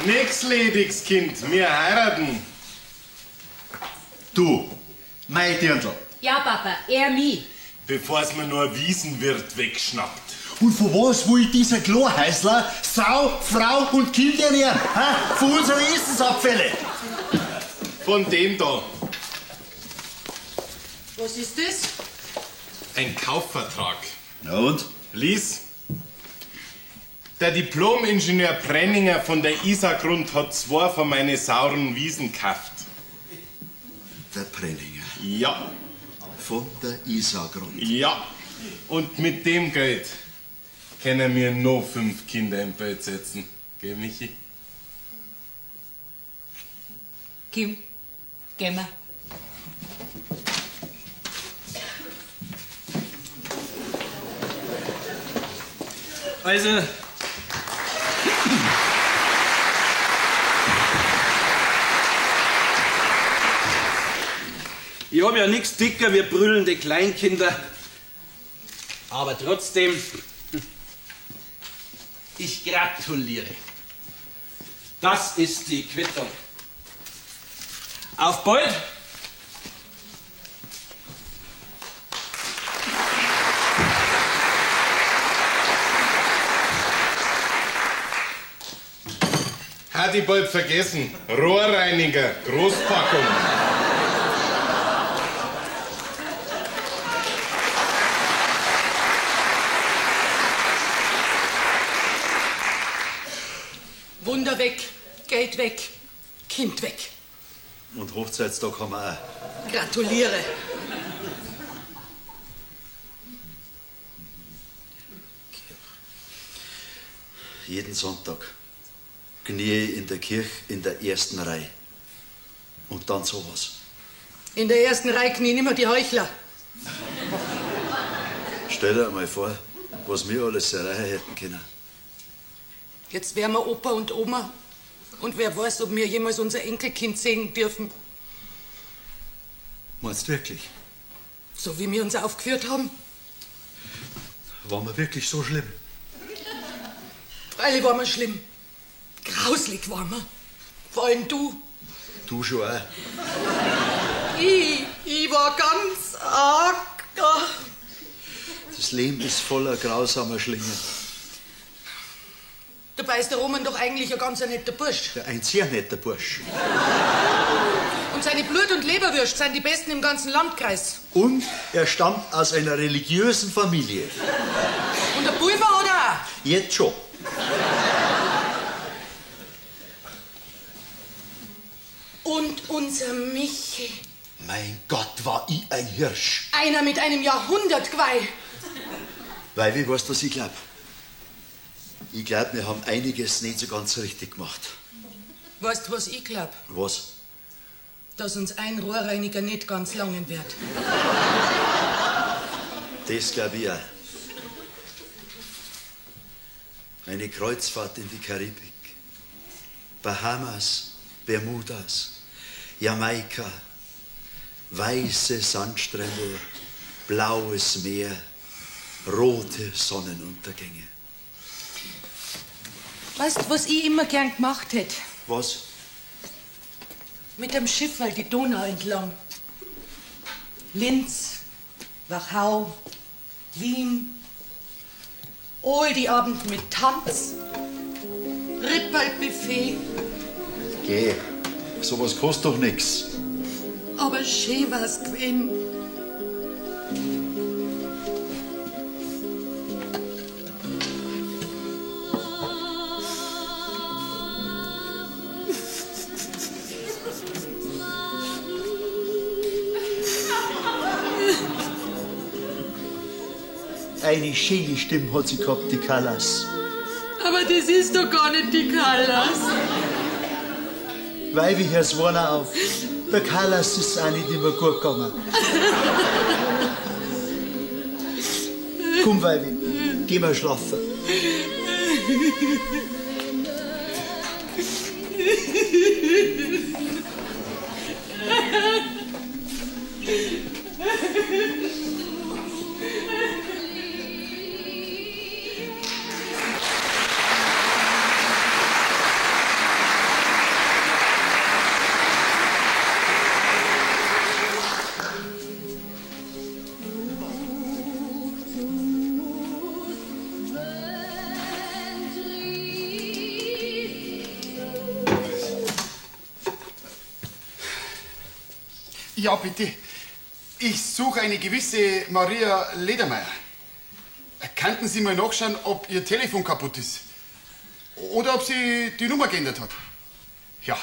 Nix lediges Kind, wir heiraten. Du, mein Dirndl. Ja, Papa, er mich. Bevor es mir nur ein Wiesenwirt wegschnappt. Und von was will dieser Klohäusler Sau, Frau und Kind ernähren? Ha? Von unseren Essensabfälle. Von dem da. Was ist das? Ein Kaufvertrag. Na und? Lies. Der Diplom-Ingenieur Brenninger von der Isargrund hat 2 von meinen sauren Wiesen gekauft. Der Brenninger. Ja. Von der Isargrund. Ja. Und mit dem Geld können wir noch 5 Kinder im Feld setzen. Gell, Michi? Kim, gehen wir. Also, ich hab ja nichts dicker wie brüllende Kleinkinder. Aber trotzdem, ich gratuliere. Das ist die Quittung. Auf bald! Hat ich bald vergessen. Rohrreiniger, Großpackung. Wunder weg, Geld weg, Kind weg. Und Hochzeitstag haben wir auch. Gratuliere. Jeden Sonntag knie in der Kirche in der ersten Reihe. Und dann sowas. In der ersten Reihe knien immer die Heuchler. Stell dir einmal vor, was wir alles erreichen hätten können. Jetzt wären wir Opa und Oma. Und wer weiß, ob wir jemals unser Enkelkind sehen dürfen. Meinst du wirklich? So wie wir uns aufgeführt haben. War mir wirklich so schlimm? Freilich war mir schlimm. Grauslig war mir. Vor allem du. Du schon auch. Ich war ganz arg. Das Leben ist voller grausamer Schlingen. Dabei ist der Roman doch eigentlich ein ganz netter Bursch. Ein sehr netter Bursch. Und seine Blut- und Leberwürste sind die besten im ganzen Landkreis. Und er stammt aus einer religiösen Familie. Und der Pulver oder auch? Jetzt schon. Und unser Michi. Mein Gott, war ich ein Hirsch. Einer mit einem Jahrhundertgeweih. Weil, wie weißt du, was ich glaub? Ich glaub, wir haben einiges nicht so ganz richtig gemacht. Weißt du, was ich glaub? Was? Dass uns ein Rohrreiniger nicht ganz langen wird. Das glaub ich auch. Eine Kreuzfahrt in die Karibik. Bahamas, Bermudas, Jamaika. Weiße Sandstrände, blaues Meer, rote Sonnenuntergänge. Weißt du, was ich immer gern gemacht hätte? Was? Mit dem Schiff weil die Donau entlang. Linz, Wachau, Wien. All die Abend mit Tanz, Ripperlbuffet. Geh, sowas kostet doch nix. Aber schön war's gewesen. Eine schöne Stimme hat sie gehabt, die Callas. Aber das ist doch gar nicht die Callas. Weil wir hör's Warner auf. Der Callas ist auch nicht immer gut gegangen. Komm, Weibi, geh mal schlafen. Ja, bitte. Ich suche eine gewisse Maria Ledermeier. Könnten Sie mal nachschauen, ob Ihr Telefon kaputt ist? Oder ob sie die Nummer geändert hat? Ja.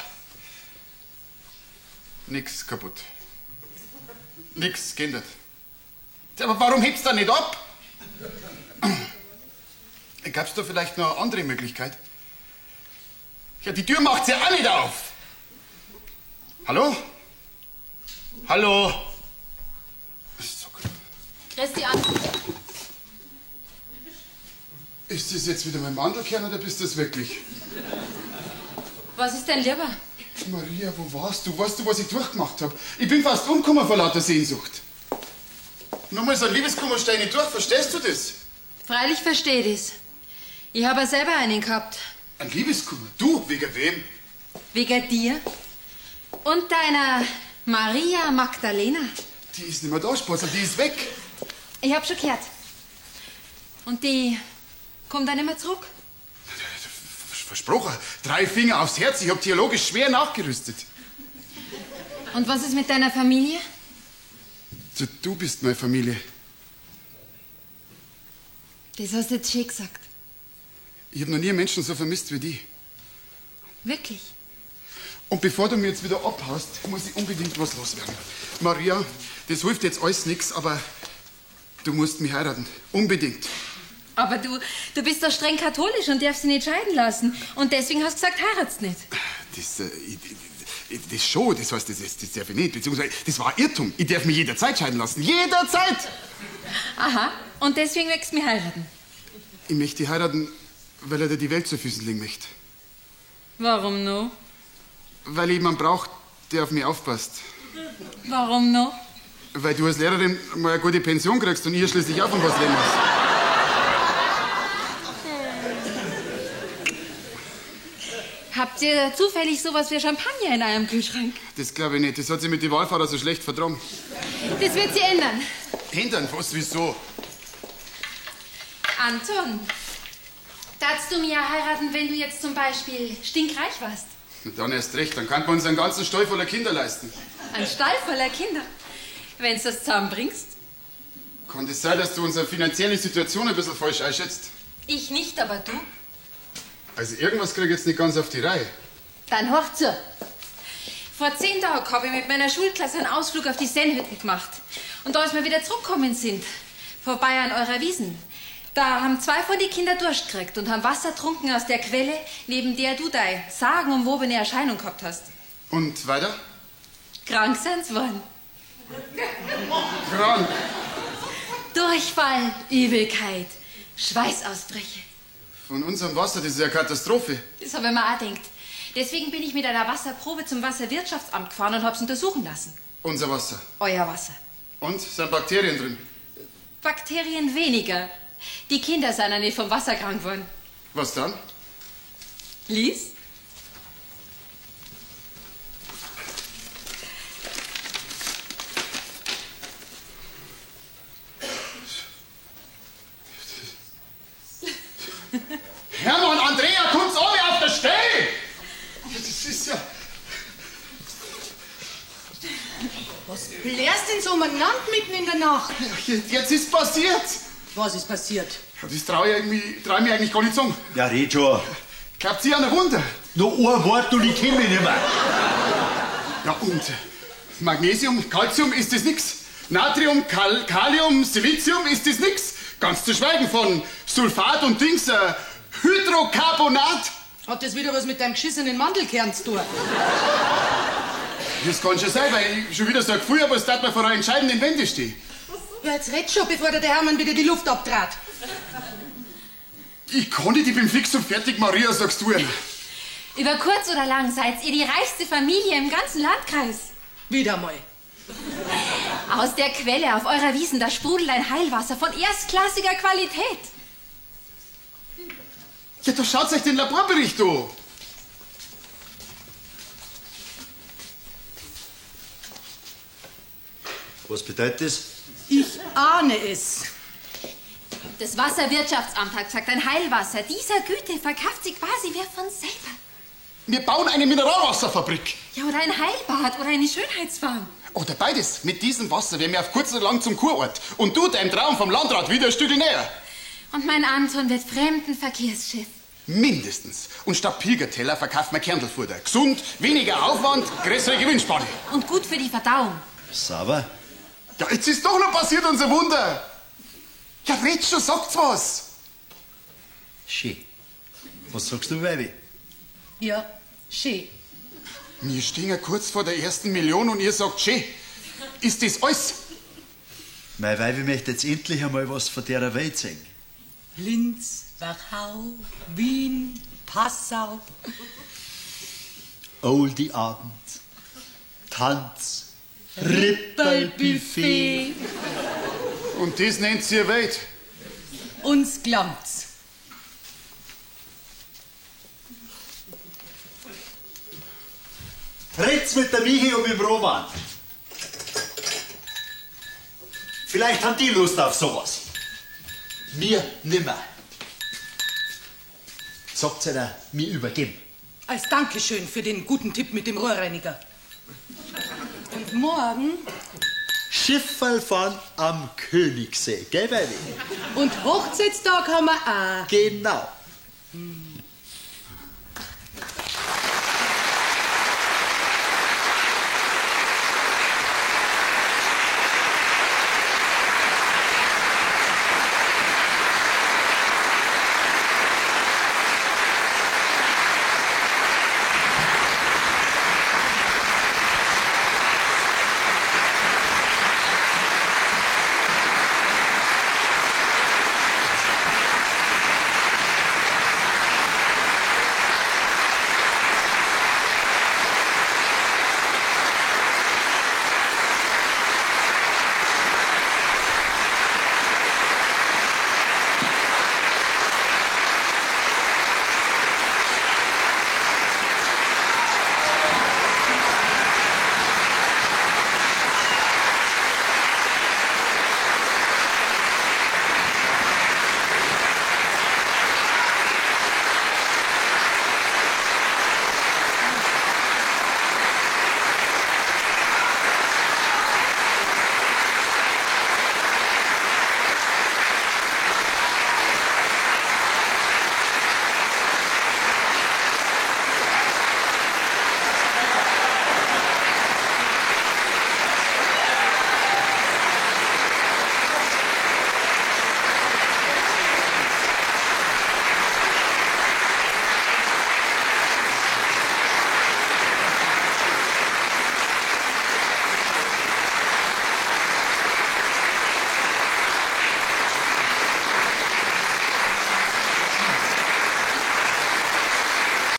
Nix kaputt. Nix geändert. Aber warum hebt's da nicht ab? Gab's da vielleicht noch eine andere Möglichkeit? Ja, die Tür macht sie auch nicht auf. Hallo? Hallo? Christian. Ist das jetzt wieder mein Mandelkern oder bist du das wirklich? Was ist denn lieber? Maria, wo warst du? Weißt du, was ich durchgemacht habe? Ich bin fast umgekommen vor lauter Sehnsucht. Nochmal so ein Liebeskummer stehe ich nicht durch, verstehst du das? Freilich verstehe ich das. Ich habe ja selber einen gehabt. Ein Liebeskummer? Du? Wegen wem? Wegen dir und deiner Maria Magdalena. Die ist nicht mehr da, Spatzel, die ist weg. Ich hab schon gehört. Und die kommt dann nicht mehr zurück? Versprochen. 3 Finger aufs Herz, ich hab theologisch schwer nachgerüstet. Und was ist mit deiner Familie? Du bist meine Familie. Das hast du jetzt schön gesagt. Ich hab noch nie einen Menschen so vermisst wie die. Wirklich? Und bevor du mir jetzt wieder abhaust, muss ich unbedingt was loswerden. Maria, das hilft jetzt alles nichts, aber du musst mich heiraten. Unbedingt. Aber du bist doch streng katholisch und darfst sie nicht scheiden lassen. Und deswegen hast du gesagt, heiratst nicht. Das schon, das heißt, das darf ich nicht. Beziehungsweise, das war ein Irrtum. Ich darf mich jederzeit scheiden lassen. Jederzeit! Aha, und deswegen möchtest du mich heiraten. Ich möchte dich heiraten, weil er dir die Welt zu Füßen legen möchte. Warum noch? Weil ich jemanden brauche, der auf mich aufpasst. Warum noch? Weil du als Lehrerin mal eine gute Pension kriegst und ihr schließlich auch von was leben musst. Habt ihr zufällig sowas wie Champagner in eurem Kühlschrank? Das glaube ich nicht. Das hat sie mit den Wahlfahrern so schlecht vertragen. Das wird sie ändern. Hintern? Was, wieso? Anton, darfst du mir heiraten, wenn du jetzt zum Beispiel stinkreich warst? Dann erst recht. Dann kann man uns einen ganzen Stall voller Kinder leisten. Ein Stall voller Kinder. Wenn du das zusammenbringst? Kann das sein, dass du unsere finanzielle Situation ein bisschen falsch einschätzt? Ich nicht, aber du? Also irgendwas krieg ich jetzt nicht ganz auf die Reihe. Dann hör zu. Vor 10 Tagen habe ich mit meiner Schulklasse einen Ausflug auf die Sennhütten gemacht. Und als wir wieder zurückgekommen sind, vorbei an eurer Wiesen, da haben 2 von den Kindern Durst gekriegt und haben Wasser getrunken aus der Quelle, neben der du deine sagenumwobene Erscheinung gehabt hast. Und weiter? Krank sind's worden. Krank? Durchfall, Übelkeit, Schweißausbrüche. Von unserem Wasser, das ist ja eine Katastrophe. Das habe ich mir auch gedacht. Deswegen bin ich mit einer Wasserprobe zum Wasserwirtschaftsamt gefahren und hab's untersuchen lassen. Unser Wasser. Euer Wasser. Und? Sind Bakterien drin? Bakterien weniger. Die Kinder sind ja nicht vom Wasser krank geworden. Was dann? Lies? Hermann, Andrea, tut's alle auf der Stelle! Das ist ja... Was blärst denn so umeinander mitten in der Nacht? Jetzt ist passiert! Was ist passiert? Das trau ich mir eigentlich gar nicht sagen. Ja, red schon. Glaubt ihr an ein Wunder? Noch ein Wort und ich kenn mich nicht mehr. Ja, und Magnesium, Calcium, ist das nix? Natrium, Kalium, Silizium, ist das nix? Ganz zu schweigen von Sulfat und Dings, Hydrocarbonat. Hat das wieder was mit deinem geschissenen Mandelkern zu tun? Das kann schon sein, weil ich schon wieder so ein Gefühl habe, als darf man vor einer entscheidenden Wende stehen. Ja, jetzt red schon, bevor der Hermann wieder die Luft abtrat. Ich kann nicht, ich bin fix und fertig, Maria, sagst du. Über kurz oder lang seid ihr die reichste Familie im ganzen Landkreis. Wieder mal. Aus der Quelle auf eurer Wiesen, da sprudelt ein Heilwasser von erstklassiger Qualität. Ja, da schaut euch den Laborbericht an. Was bedeutet das? Ich ahne es. Das Wasserwirtschaftsamt hat gesagt, ein Heilwasser dieser Güte verkauft sich quasi wie von selber. Wir bauen eine Mineralwasserfabrik. Ja, oder ein Heilbad oder eine Schönheitsfarm. Oder beides. Mit diesem Wasser werden wir auf kurz oder lang zum Kurort. Und du, deinem Traum vom Landrat, wieder ein Stück näher. Und mein Anton wird Fremdenverkehrsschiff. Mindestens. Und statt Pilgerteller verkauft man Kernelfutter. Gesund, weniger Aufwand, größere Gewinnspanne. Und gut für die Verdauung. Sauber. Ja, jetzt ist doch noch passiert, unser Wunder. Ja, red schon, sagt's was. Schön. Was sagst du, Weibi? Ja, schön. Wir stehen ja kurz vor der ersten Million und ihr sagt schön. Ist das alles? Mein Weibi möchte jetzt endlich einmal was von der Welt sehen. Linz, Wachau, Wien, Passau. Oldie Abend, Tanz, Rippelbuffet. Und das nennt sie Welt. Uns glaubt's. Red's mit der Michi und mit dem Roman. Vielleicht haben die Lust auf sowas. Mir nimmer. Sagt's einer, mir übergeben. Als Dankeschön für den guten Tipp mit dem Rohrreiniger. Und morgen? Schifferl fahren am Königssee, gell, Weibi? Und Hochzeitstag haben wir auch. Genau.